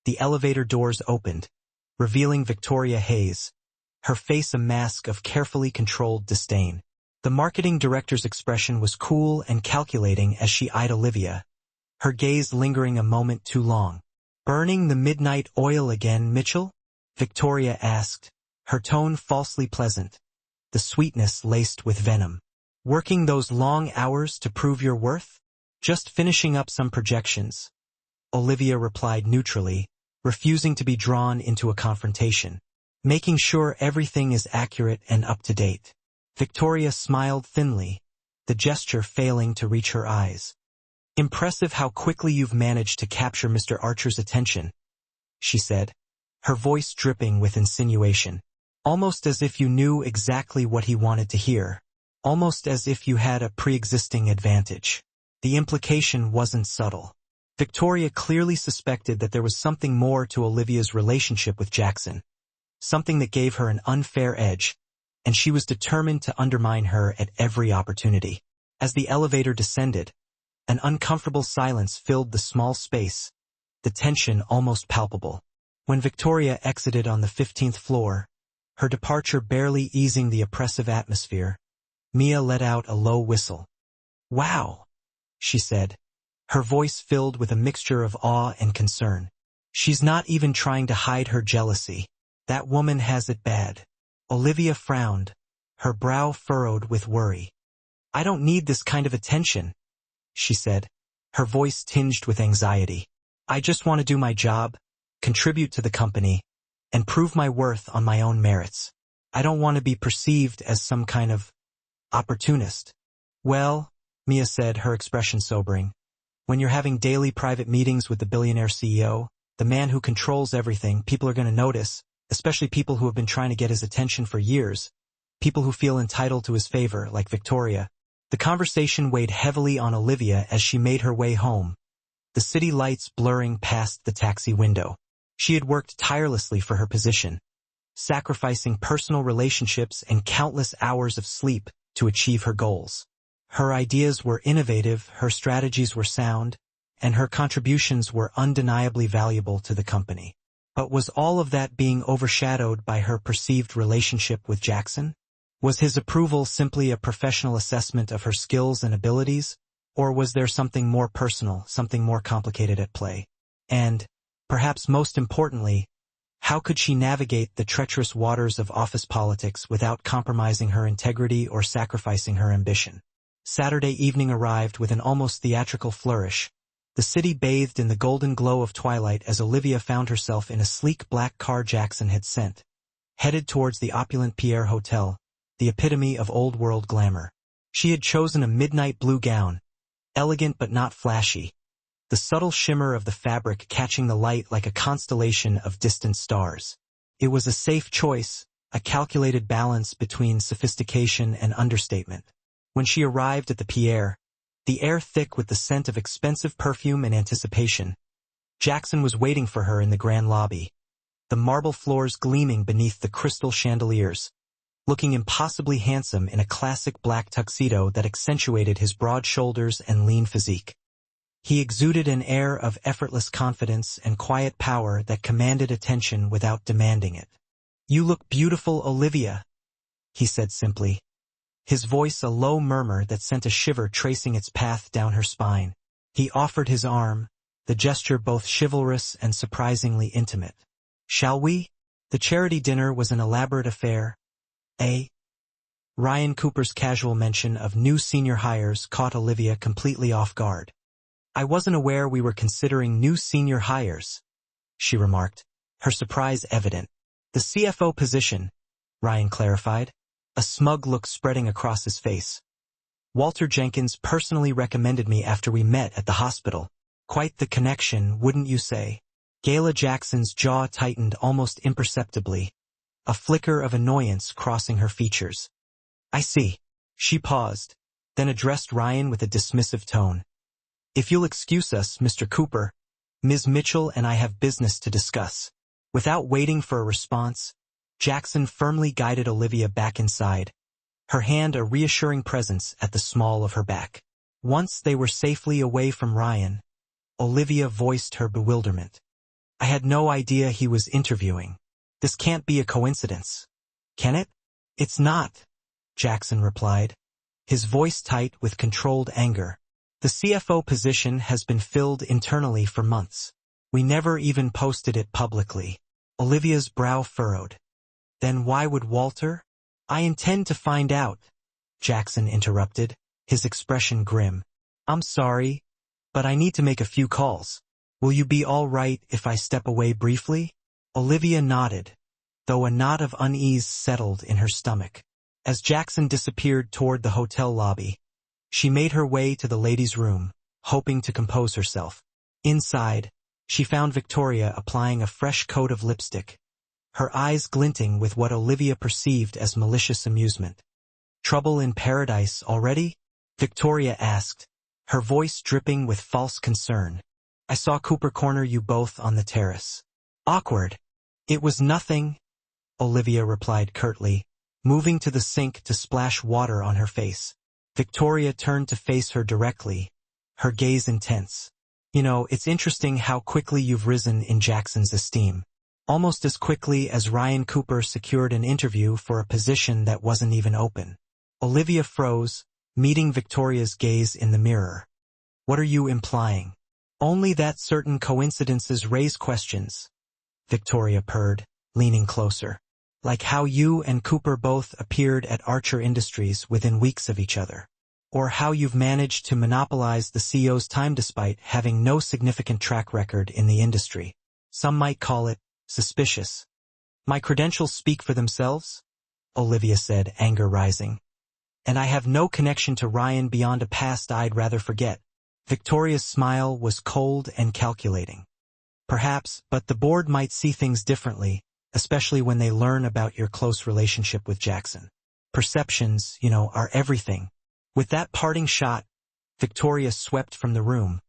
the elevator doors opened, revealing Victoria Hayes, her face a mask of carefully controlled disdain. The marketing director's expression was cool and calculating as she eyed Olivia, her gaze lingering a moment too long. "Burning the midnight oil again, Mitchell?" Victoria asked, her tone falsely pleasant, the sweetness laced with venom. "Working those long hours to prove your worth?" "Just finishing up some projections," Olivia replied neutrally, refusing to be drawn into a confrontation. "Making sure everything is accurate and up to date." Victoria smiled thinly, the gesture failing to reach her eyes. "Impressive how quickly you've managed to capture Mr. Archer's attention," she said, her voice dripping with insinuation. "Almost as if you knew exactly what he wanted to hear. Almost as if you had a pre-existing advantage." The implication wasn't subtle. Victoria clearly suspected that there was something more to Olivia's relationship with Jackson, something that gave her an unfair edge, and she was determined to undermine her at every opportunity. As the elevator descended, an uncomfortable silence filled the small space, the tension almost palpable. When Victoria exited on the 15th floor, her departure barely easing the oppressive atmosphere, Mia let out a low whistle. "Wow," she said, her voice filled with a mixture of awe and concern. "She's not even trying to hide her jealousy. That woman has it bad." Olivia frowned, her brow furrowed with worry. "I don't need this kind of attention," she said, her voice tinged with anxiety. "I just want to do my job, contribute to the company, and prove my worth on my own merits. I don't want to be perceived as some kind of opportunist." "Well," Mia said, her expression sobering, "when you're having daily private meetings with the billionaire CEO, the man who controls everything, people are going to notice, especially people who have been trying to get his attention for years, people who feel entitled to his favor, like Victoria." The conversation weighed heavily on Olivia as she made her way home, the city lights blurring past the taxi window. She had worked tirelessly for her position, sacrificing personal relationships and countless hours of sleep to achieve her goals. Her ideas were innovative, her strategies were sound, and her contributions were undeniably valuable to the company. But was all of that being overshadowed by her perceived relationship with Jackson? Was his approval simply a professional assessment of her skills and abilities, or was there something more personal, something more complicated at play? And, perhaps most importantly, how could she navigate the treacherous waters of office politics without compromising her integrity or sacrificing her ambition? Saturday evening arrived with an almost theatrical flourish. The city bathed in the golden glow of twilight as Olivia found herself in a sleek black car Jackson had sent, headed towards the opulent Pierre Hotel, the epitome of old-world glamour. She had chosen a midnight blue gown, elegant but not flashy, the subtle shimmer of the fabric catching the light like a constellation of distant stars. It was a safe choice, a calculated balance between sophistication and understatement. When she arrived at the Pierre, the air thick with the scent of expensive perfume and anticipation, Jackson was waiting for her in the grand lobby, the marble floors gleaming beneath the crystal chandeliers, looking impossibly handsome in a classic black tuxedo that accentuated his broad shoulders and lean physique. He exuded an air of effortless confidence and quiet power that commanded attention without demanding it. "You look beautiful, Olivia," he said simply, his voice a low murmur that sent a shiver tracing its path down her spine. He offered his arm, the gesture both chivalrous and surprisingly intimate. "Shall we?" The charity dinner was an elaborate affair. Ryan Cooper's casual mention of new senior hires caught Olivia completely off guard. "I wasn't aware we were considering new senior hires," she remarked, her surprise evident. "The CFO position," Ryan clarified, a smug look spreading across his face. "Walter Jenkins personally recommended me after we met at the hospital. Quite the connection, wouldn't you say?" Gayla Jackson's jaw tightened almost imperceptibly, a flicker of annoyance crossing her features. "I see." She paused, then addressed Ryan with a dismissive tone. "If you'll excuse us, Mr. Cooper, Ms. Mitchell and I have business to discuss." Without waiting for a response, Jackson firmly guided Olivia back inside, her hand a reassuring presence at the small of her back. Once they were safely away from Ryan, Olivia voiced her bewilderment. "I had no idea he was interviewing. This can't be a coincidence. Can it?" "It's not," Jackson replied, his voice tight with controlled anger. "The CFO position has been filled internally for months. We never even posted it publicly." Olivia's brow furrowed. "Then why would Walter?" "I intend to find out," Jackson interrupted, his expression grim. "I'm sorry, but I need to make a few calls. Will you be all right if I step away briefly?" Olivia nodded, though a knot of unease settled in her stomach. As Jackson disappeared toward the hotel lobby, she made her way to the ladies' room, hoping to compose herself. Inside, she found Victoria applying a fresh coat of lipstick, her eyes glinting with what Olivia perceived as malicious amusement. "Trouble in paradise already?" Victoria asked, her voice dripping with false concern. "I saw Cooper corner you both on the terrace." "Awkward." "It was nothing," Olivia replied curtly, moving to the sink to splash water on her face. Victoria turned to face her directly, her gaze intense. "You know, it's interesting how quickly you've risen in Jackson's esteem. almost as quickly as Ryan Cooper secured an interview for a position that wasn't even open. Olivia froze, meeting Victoria's gaze in the mirror. What are you implying? Only that certain coincidences raise questions, Victoria purred, leaning closer. Like how you and Cooper both appeared at Archer Industries within weeks of each other. Or how you've managed to monopolize the CEO's time despite having no significant track record in the industry. Some might call it suspicious. My credentials speak for themselves, Olivia said, anger rising. And I have no connection to Ryan beyond a past I'd rather forget. Victoria's smile was cold and calculating. Perhaps, but the board might see things differently, especially when they learn about your close relationship with Jackson. Perceptions, are everything. With that parting shot, Victoria swept from the room,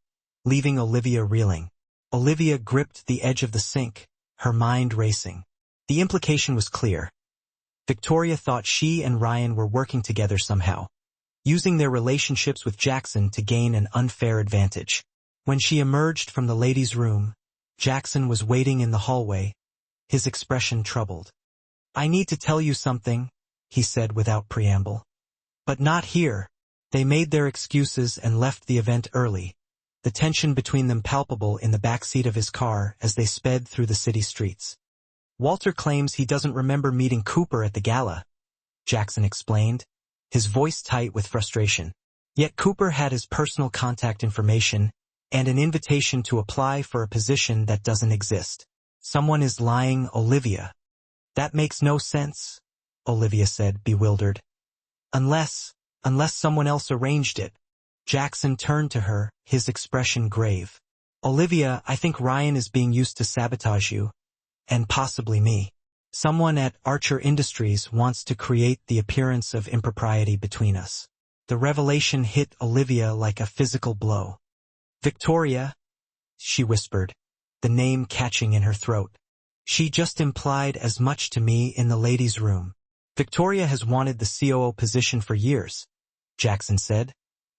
leaving Olivia reeling. Olivia gripped the edge of the sink, her mind racing. The implication was clear. Victoria thought she and Ryan were working together somehow, using their relationships with Jackson to gain an unfair advantage. When she emerged from the ladies' room, Jackson was waiting in the hallway, his expression troubled. I need to tell you something, he said without preamble. But not here. They made their excuses and left the event early, the tension between them palpable in the backseat of his car as they sped through the city streets. Walter claims he doesn't remember meeting Cooper at the gala, Jackson explained, his voice tight with frustration. Yet Cooper had his personal contact information and an invitation to apply for a position that doesn't exist. Someone is lying, Olivia. That makes no sense, Olivia said, bewildered. Unless someone else arranged it. Jackson turned to her, his expression grave. Olivia, I think Ryan is being used to sabotage you. And possibly me. Someone at Archer Industries wants to create the appearance of impropriety between us. The revelation hit Olivia like a physical blow. Victoria, she whispered, the name catching in her throat. She just implied as much to me in the ladies' room. Victoria has wanted the COO position for years, Jackson said,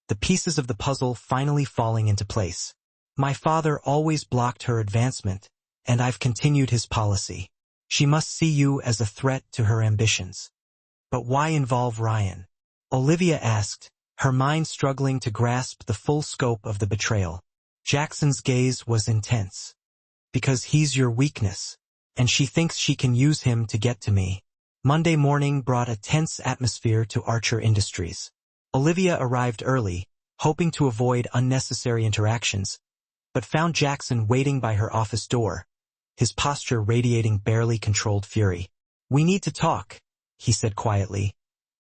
the pieces of the puzzle finally falling into place. My father always blocked her advancement, and I've continued his policy. She must see you as a threat to her ambitions. But why involve Ryan? Olivia asked, her mind struggling to grasp the full scope of the betrayal. Jackson's gaze was intense. Because he's your weakness, and she thinks she can use him to get to me. Monday morning brought a tense atmosphere to Archer Industries. Olivia arrived early, hoping to avoid unnecessary interactions, but found Jackson waiting by her office door, his posture radiating barely controlled fury. We need to talk, he said quietly,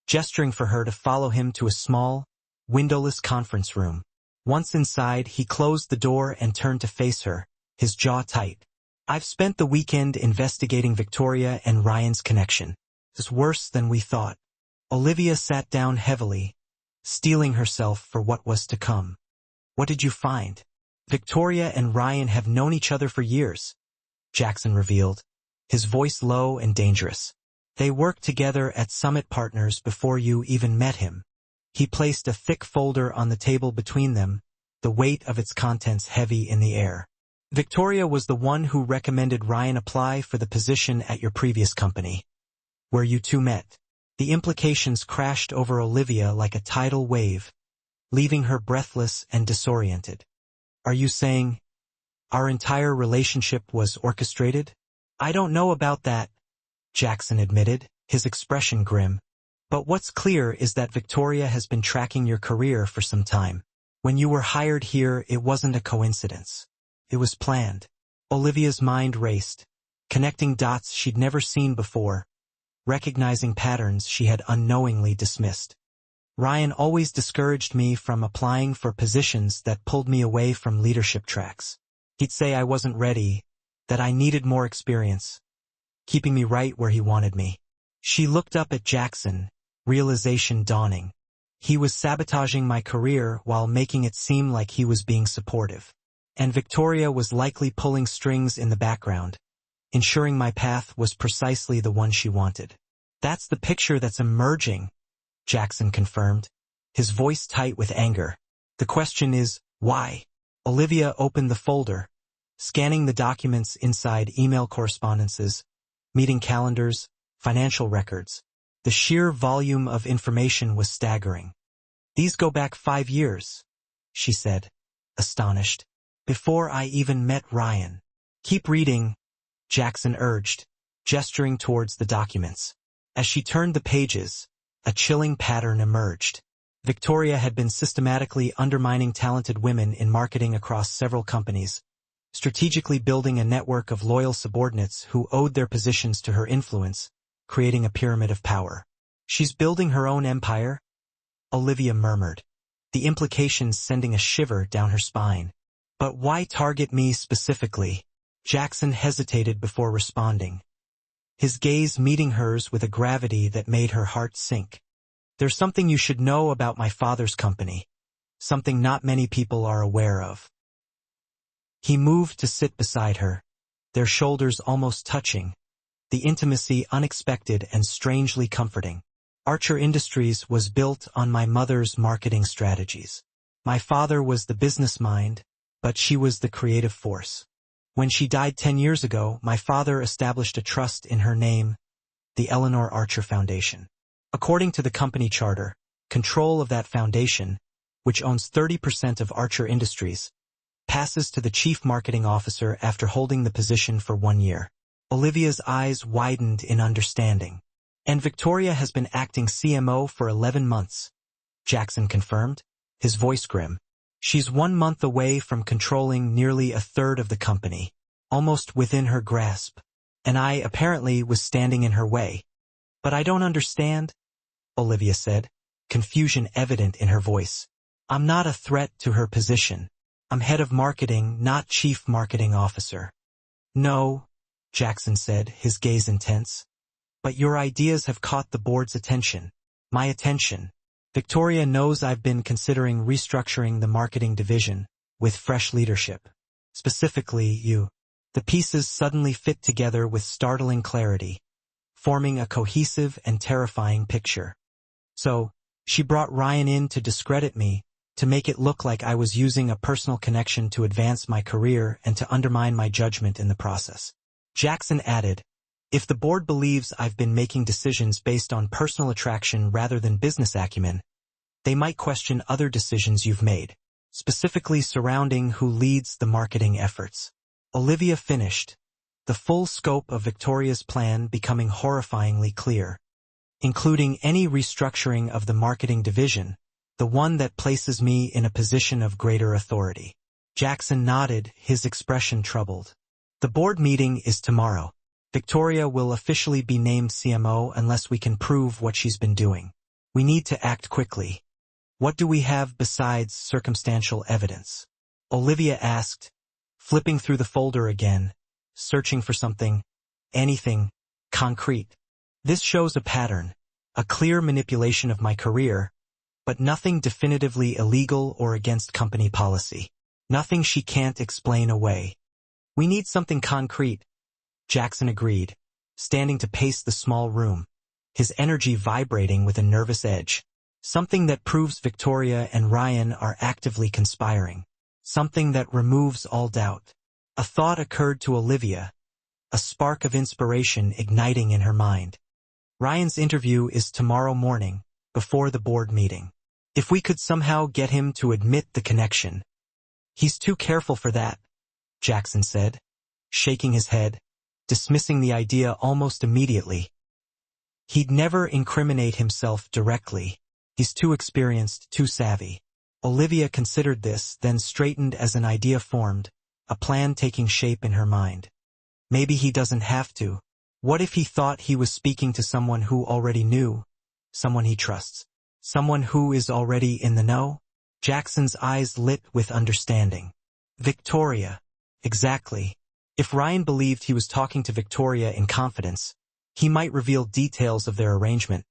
gesturing for her to follow him to a small, windowless conference room. Once inside, he closed the door and turned to face her, his jaw tight. I've spent the weekend investigating Victoria and Ryan's connection. It's worse than we thought. Olivia sat down heavily, steeling herself for what was to come. What did you find? Victoria and Ryan have known each other for years, Jackson revealed, his voice low and dangerous. They worked together at Summit Partners before you even met him. He placed a thick folder on the table between them, the weight of its contents heavy in the air. Victoria was the one who recommended Ryan apply for the position at your previous company, where you two met. The implications crashed over Olivia like a tidal wave, leaving her breathless and disoriented. Are you saying our entire relationship was orchestrated? I don't know about that, Jackson admitted, his expression grim. But what's clear is that Victoria has been tracking your career for some time. When you were hired here, it wasn't a coincidence. It was planned. Olivia's mind raced, connecting dots she'd never seen before, recognizing patterns she had unknowingly dismissed. Ryan always discouraged me from applying for positions that pulled me away from leadership tracks. He'd say I wasn't ready, that I needed more experience, keeping me right where he wanted me. She looked up at Jackson, realization dawning. He was sabotaging my career while making it seem like he was being supportive. And Victoria was likely pulling strings in the background, ensuring my path was precisely the one she wanted. That's the picture that's emerging, Jackson confirmed, his voice tight with anger. The question is, why? Olivia opened the folder, scanning the documents inside email correspondences, meeting calendars, financial records. The sheer volume of information was staggering. "These go back 5 years," she said, astonished. "Before I even met Ryan." "Keep reading," Jackson urged, gesturing towards the documents. As she turned the pages, a chilling pattern emerged. Victoria had been systematically undermining talented women in marketing across several companies, strategically building a network of loyal subordinates who owed their positions to her influence, creating a pyramid of power. "She's building her own empire?" Olivia murmured, the implications sending a shiver down her spine. "But why target me specifically?" Jackson hesitated before responding, his gaze meeting hers with a gravity that made her heart sink. "There's something you should know about my father's company, something not many people are aware of." He moved to sit beside her, their shoulders almost touching, the intimacy unexpected and strangely comforting. "Archer Industries was built on my mother's marketing strategies. My father was the business mind, but she was the creative force. When she died 10 years ago, my father established a trust in her name, the Eleanor Archer Foundation. According to the company charter, control of that foundation, which owns 30% of Archer Industries, passes to the chief marketing officer after holding the position for 1 year. Olivia's eyes widened in understanding. "And Victoria has been acting CMO for 11 months, Jackson confirmed, his voice grim. "She's 1 month away from controlling nearly a third of the company, almost within her grasp. And I apparently was standing in her way." "But I don't understand," Olivia said, confusion evident in her voice. "I'm not a threat to her position. I'm head of marketing, not chief marketing officer." "No," Jackson said, his gaze intense. "But your ideas have caught the board's attention. My attention. Victoria knows I've been considering restructuring the marketing division, with fresh leadership. Specifically, you." The pieces suddenly fit together with startling clarity, forming a cohesive and terrifying picture. "So, she brought Ryan in to discredit me, to make it look like I was using a personal connection to advance my career and to undermine my judgment in the process." Jackson added, "If the board believes I've been making decisions based on personal attraction rather than business acumen, they might question other decisions you've made, specifically surrounding who leads the marketing efforts." Olivia finished, the full scope of Victoria's plan becoming horrifyingly clear, including any restructuring of the marketing division, the one that places me in a position of greater authority. Jackson nodded, his expression troubled. "The board meeting is tomorrow. Victoria will officially be named CMO unless we can prove what she's been doing. We need to act quickly. What do we have besides circumstantial evidence?" Olivia asked, flipping through the folder again, searching for anything, concrete. "This shows a pattern, a clear manipulation of my career, but nothing definitively illegal or against company policy. Nothing she can't explain away." "We need something concrete," Jackson agreed, standing to pace the small room, his energy vibrating with a nervous edge. "Something that proves Victoria and Ryan are actively conspiring. Something that removes all doubt." A thought occurred to Olivia, a spark of inspiration igniting in her mind. "Ryan's interview is tomorrow morning, before the board meeting. If we could somehow get him to admit the connection." "He's too careful for that," Jackson said, shaking his head, dismissing the idea almost immediately. "He'd never incriminate himself directly. He's too experienced, too savvy." Olivia considered this, then straightened as an idea formed, a plan taking shape in her mind. Maybe he doesn't have to. What if he thought he was speaking to someone who already knew, someone he trusts, someone who is already in the know? Jackson's eyes lit with understanding. Victoria. Exactly. If Ryan believed he was talking to Victoria in confidence, he might reveal details of their arrangement,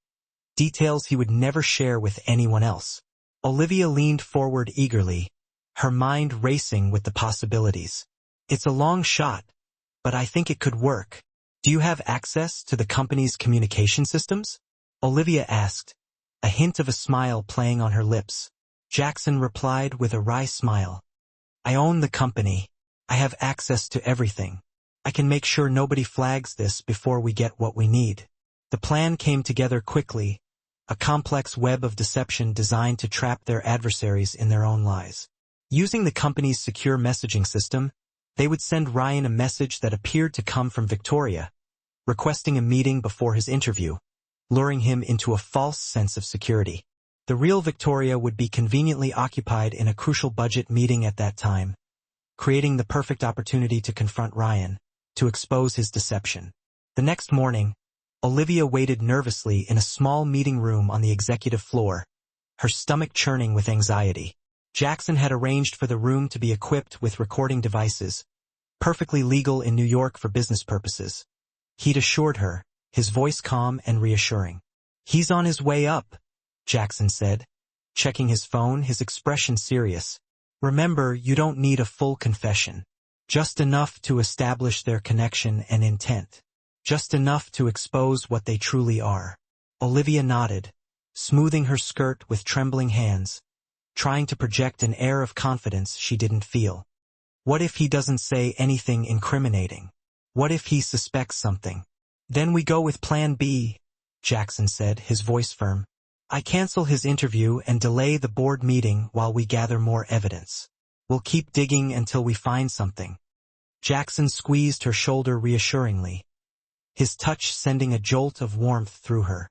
details he would never share with anyone else. Olivia leaned forward eagerly, her mind racing with the possibilities. "It's a long shot, but I think it could work. Do you have access to the company's communication systems?" Olivia asked, a hint of a smile playing on her lips. Jackson replied with a wry smile. "I own the company. I have access to everything. I can make sure nobody flags this before we get what we need. The plan came together quickly, a complex web of deception designed to trap their adversaries in their own lies. Using the company's secure messaging system, they would send Ryan a message that appeared to come from Victoria, requesting a meeting before his interview, luring him into a false sense of security. The real Victoria would be conveniently occupied in a crucial budget meeting at that time, creating the perfect opportunity to confront Ryan, to expose his deception. The next morning, Olivia waited nervously in a small meeting room on the executive floor, her stomach churning with anxiety. Jackson had arranged for the room to be equipped with recording devices, perfectly legal in New York for business purposes. He'd assured her, his voice calm and reassuring. "He's on his way up," Jackson said, checking his phone, his expression serious. "Remember, you don't need a full confession. Just enough to establish their connection and intent. Just enough to expose what they truly are." Olivia nodded, smoothing her skirt with trembling hands, trying to project an air of confidence she didn't feel. What if he doesn't say anything incriminating? What if he suspects something? "Then we go with Plan B," Jackson said, his voice firm. "I cancel his interview and delay the board meeting while we gather more evidence. We'll keep digging until we find something." Jackson squeezed her shoulder reassuringly, his touch sending a jolt of warmth through her.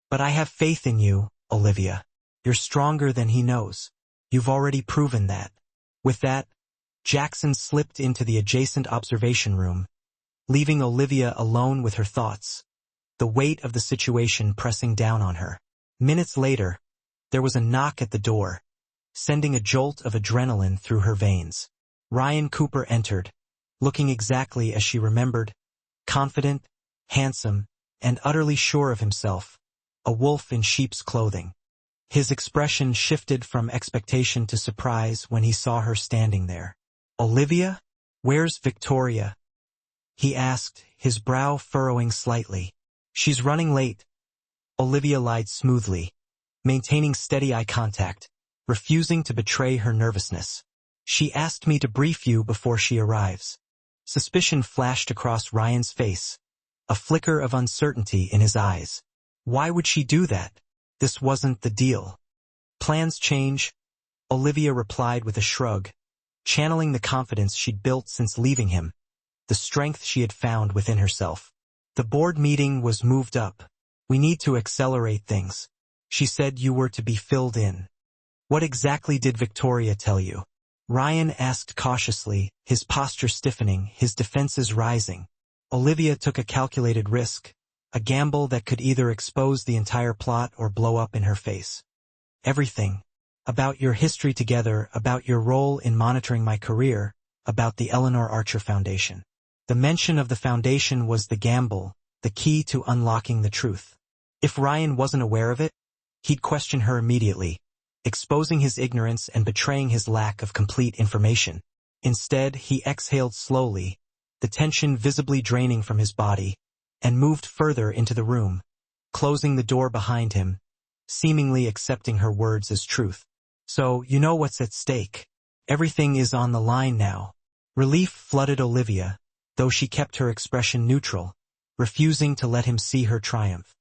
"But I have faith in you, Olivia. You're stronger than he knows. You've already proven that." With that, Jackson slipped into the adjacent observation room, leaving Olivia alone with her thoughts, the weight of the situation pressing down on her. Minutes later, there was a knock at the door, sending a jolt of adrenaline through her veins. Ryan Cooper entered, looking exactly as she remembered, confident, handsome, and utterly sure of himself, a wolf in sheep's clothing. His expression shifted from expectation to surprise when he saw her standing there. "Olivia? Where's Victoria?" he asked, his brow furrowing slightly. "She's running late," Olivia lied smoothly, maintaining steady eye contact, refusing to betray her nervousness. "She asked me to brief you before she arrives." Suspicion flashed across Ryan's face, a flicker of uncertainty in his eyes. Why would she do that? This wasn't the deal. "Plans change," Olivia replied with a shrug, channeling the confidence she'd built since leaving him, the strength she had found within herself. "The board meeting was moved up. We need to accelerate things. She said you were to be filled in." "What exactly did Victoria tell you?" Ryan asked cautiously, his posture stiffening, his defenses rising. Olivia took a calculated risk, a gamble that could either expose the entire plot or blow up in her face. "Everything. About your history together, about your role in monitoring my career, about the Eleanor Archer Foundation." The mention of the foundation was the gamble, the key to unlocking the truth. If Ryan wasn't aware of it, he'd question her immediately, exposing his ignorance and betraying his lack of complete information. Instead, he exhaled slowly, the tension visibly draining from his body, and moved further into the room, closing the door behind him, seemingly accepting her words as truth. "So, you know what's at stake. Everything is on the line now." Relief flooded Olivia, though she kept her expression neutral, refusing to let him see her triumph.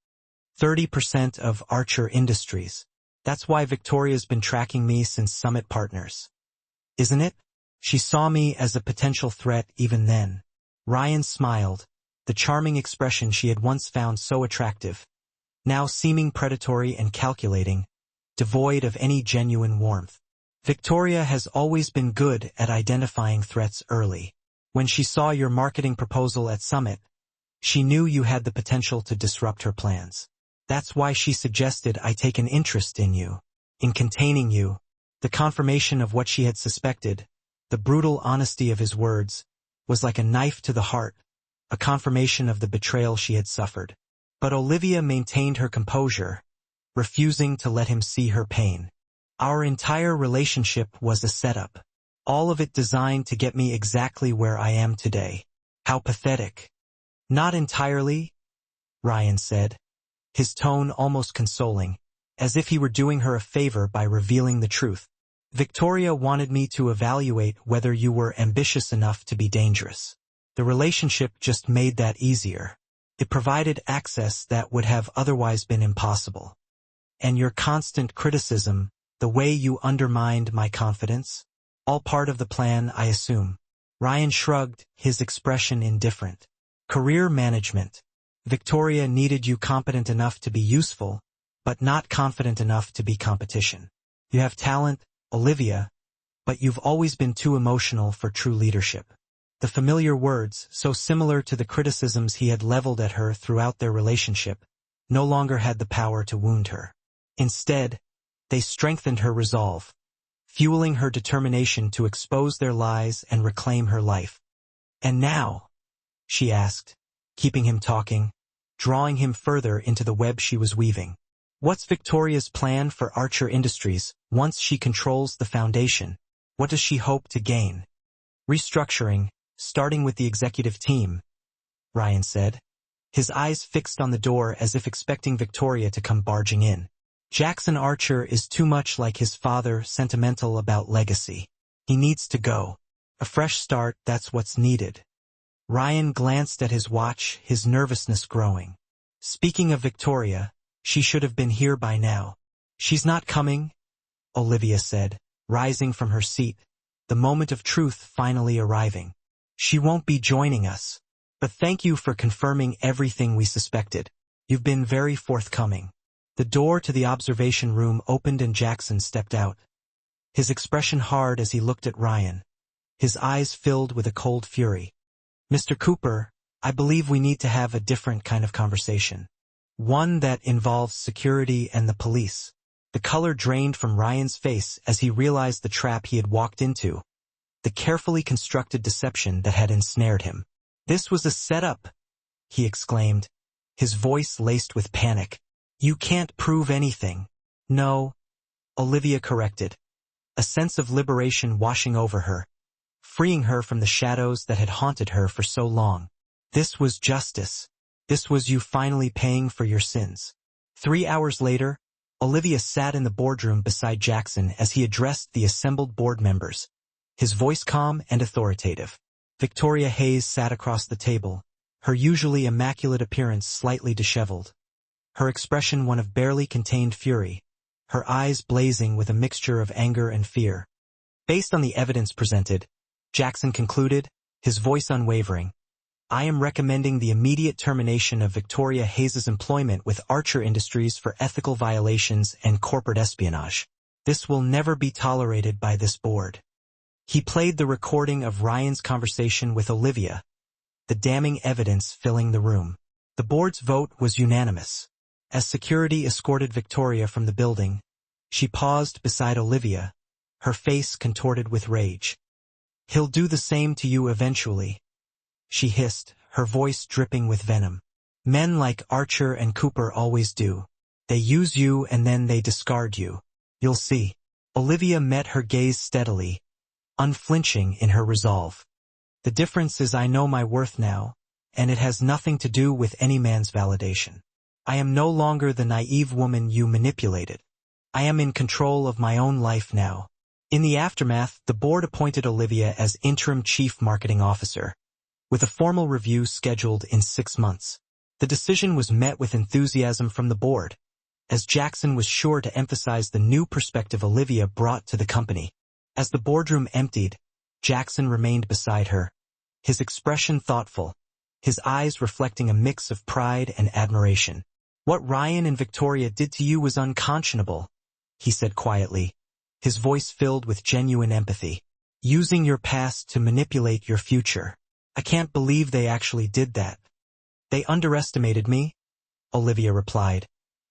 30% of Archer Industries. That's why Victoria's been tracking me since Summit Partners. Isn't it? She saw me as a potential threat even then. Ryan smiled, the charming expression she had once found so attractive, now seeming predatory and calculating, devoid of any genuine warmth. "Victoria has always been good at identifying threats early. When she saw your marketing proposal at Summit, she knew you had the potential to disrupt her plans. That's why she suggested I take an interest in you, in containing you." The confirmation of what she had suspected, the brutal honesty of his words, was like a knife to the heart, a confirmation of the betrayal she had suffered. But Olivia maintained her composure, refusing to let him see her pain. "Our entire relationship was a setup. All of it designed to get me exactly where I am today." "How pathetic." "Not entirely," Ryan said, his tone almost consoling, as if he were doing her a favor by revealing the truth. Victoria wanted me to evaluate whether you were ambitious enough to be dangerous. The relationship just made that easier. It provided access that would have otherwise been impossible. And your constant criticism, the way you undermined my confidence, all part of the plan, I assume. Ryan shrugged, his expression indifferent. Career management. Victoria needed you competent enough to be useful, but not confident enough to be competition. You have talent, Olivia, but you've always been too emotional for true leadership. The familiar words, so similar to the criticisms he had leveled at her throughout their relationship, no longer had the power to wound her. Instead, they strengthened her resolve, fueling her determination to expose their lies and reclaim her life. And now? She asked, keeping him talking, drawing him further into the web she was weaving. What's Victoria's plan for Archer Industries once she controls the foundation? What does she hope to gain? Restructuring, starting with the executive team, Ryan said, his eyes fixed on the door as if expecting Victoria to come barging in. Jackson Archer is too much like his father, sentimental about legacy. He needs to go. A fresh start, that's what's needed. Ryan glanced at his watch, his nervousness growing. Speaking of Victoria, she should have been here by now. She's not coming, Olivia said, rising from her seat, the moment of truth finally arriving. She won't be joining us. But thank you for confirming everything we suspected. You've been very forthcoming. The door to the observation room opened and Jackson stepped out. His expression hard as he looked at Ryan. His eyes filled with a cold fury. Mr. Cooper, I believe we need to have a different kind of conversation. One that involves security and the police. The color drained from Ryan's face as he realized the trap he had walked into. The carefully constructed deception that had ensnared him. This was a setup, he exclaimed, his voice laced with panic. You can't prove anything. No, Olivia corrected, a sense of liberation washing over her, freeing her from the shadows that had haunted her for so long. This was justice. This was you finally paying for your sins. 3 hours later, Olivia sat in the boardroom beside Jackson as he addressed the assembled board members, his voice calm and authoritative. Victoria Hayes sat across the table, her usually immaculate appearance slightly disheveled. Her expression one of barely contained fury, her eyes blazing with a mixture of anger and fear. Based on the evidence presented, Jackson concluded, his voice unwavering, I am recommending the immediate termination of Victoria Hayes's employment with Archer Industries for ethical violations and corporate espionage. This will never be tolerated by this board. He played the recording of Ryan's conversation with Olivia, the damning evidence filling the room. The board's vote was unanimous. As security escorted Victoria from the building, she paused beside Olivia, her face contorted with rage. He'll do the same to you eventually, she hissed, her voice dripping with venom. Men like Archer and Cooper always do. They use you and then they discard you. You'll see. Olivia met her gaze steadily, unflinching in her resolve. The difference is I know my worth now, and it has nothing to do with any man's validation. I am no longer the naive woman you manipulated. I am in control of my own life now. In the aftermath, the board appointed Olivia as interim chief marketing officer, with a formal review scheduled in 6 months. The decision was met with enthusiasm from the board, as Jackson was sure to emphasize the new perspective Olivia brought to the company. As the boardroom emptied, Jackson remained beside her, his expression thoughtful, his eyes reflecting a mix of pride and admiration. What Ryan and Victoria did to you was unconscionable, he said quietly, his voice filled with genuine empathy. Using your past to manipulate your future. I can't believe they actually did that. They underestimated me, Olivia replied,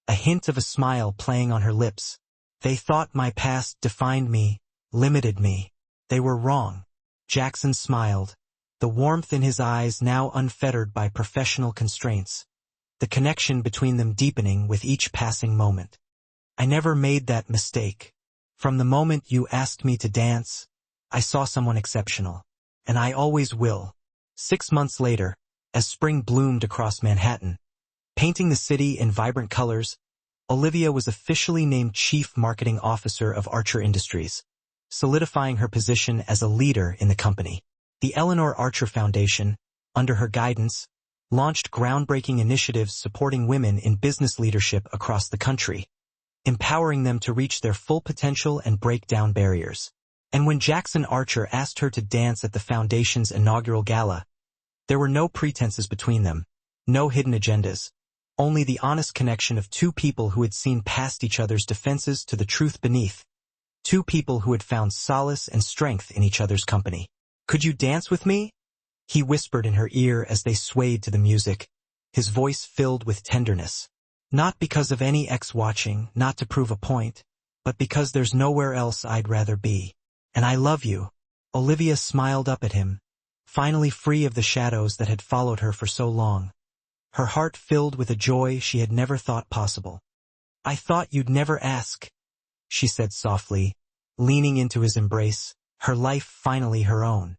a hint of a smile playing on her lips. They thought my past defined me, limited me. They were wrong. Jackson smiled, the warmth in his eyes now unfettered by professional constraints, the connection between them deepening with each passing moment. I never made that mistake. From the moment you asked me to dance, I saw someone exceptional. And I always will. 6 months later, as spring bloomed across Manhattan, painting the city in vibrant colors, Olivia was officially named Chief Marketing Officer of Archer Industries. solidifying her position as a leader in the company. The Eleanor Archer Foundation, under her guidance, launched groundbreaking initiatives supporting women in business leadership across the country, empowering them to reach their full potential and break down barriers. And when Jackson Archer asked her to dance at the foundation's inaugural gala, there were no pretenses between them, no hidden agendas, only the honest connection of two people who had seen past each other's defenses to the truth beneath, two people who had found solace and strength in each other's company. "Could you dance with me?" he whispered in her ear as they swayed to the music, his voice filled with tenderness. "Not because of any ex watching, not to prove a point, but because there's nowhere else I'd rather be. And I love you." Olivia smiled up at him, finally free of the shadows that had followed her for so long, her heart filled with a joy she had never thought possible. "I thought you'd never ask," she said softly, leaning into his embrace, her life finally her own.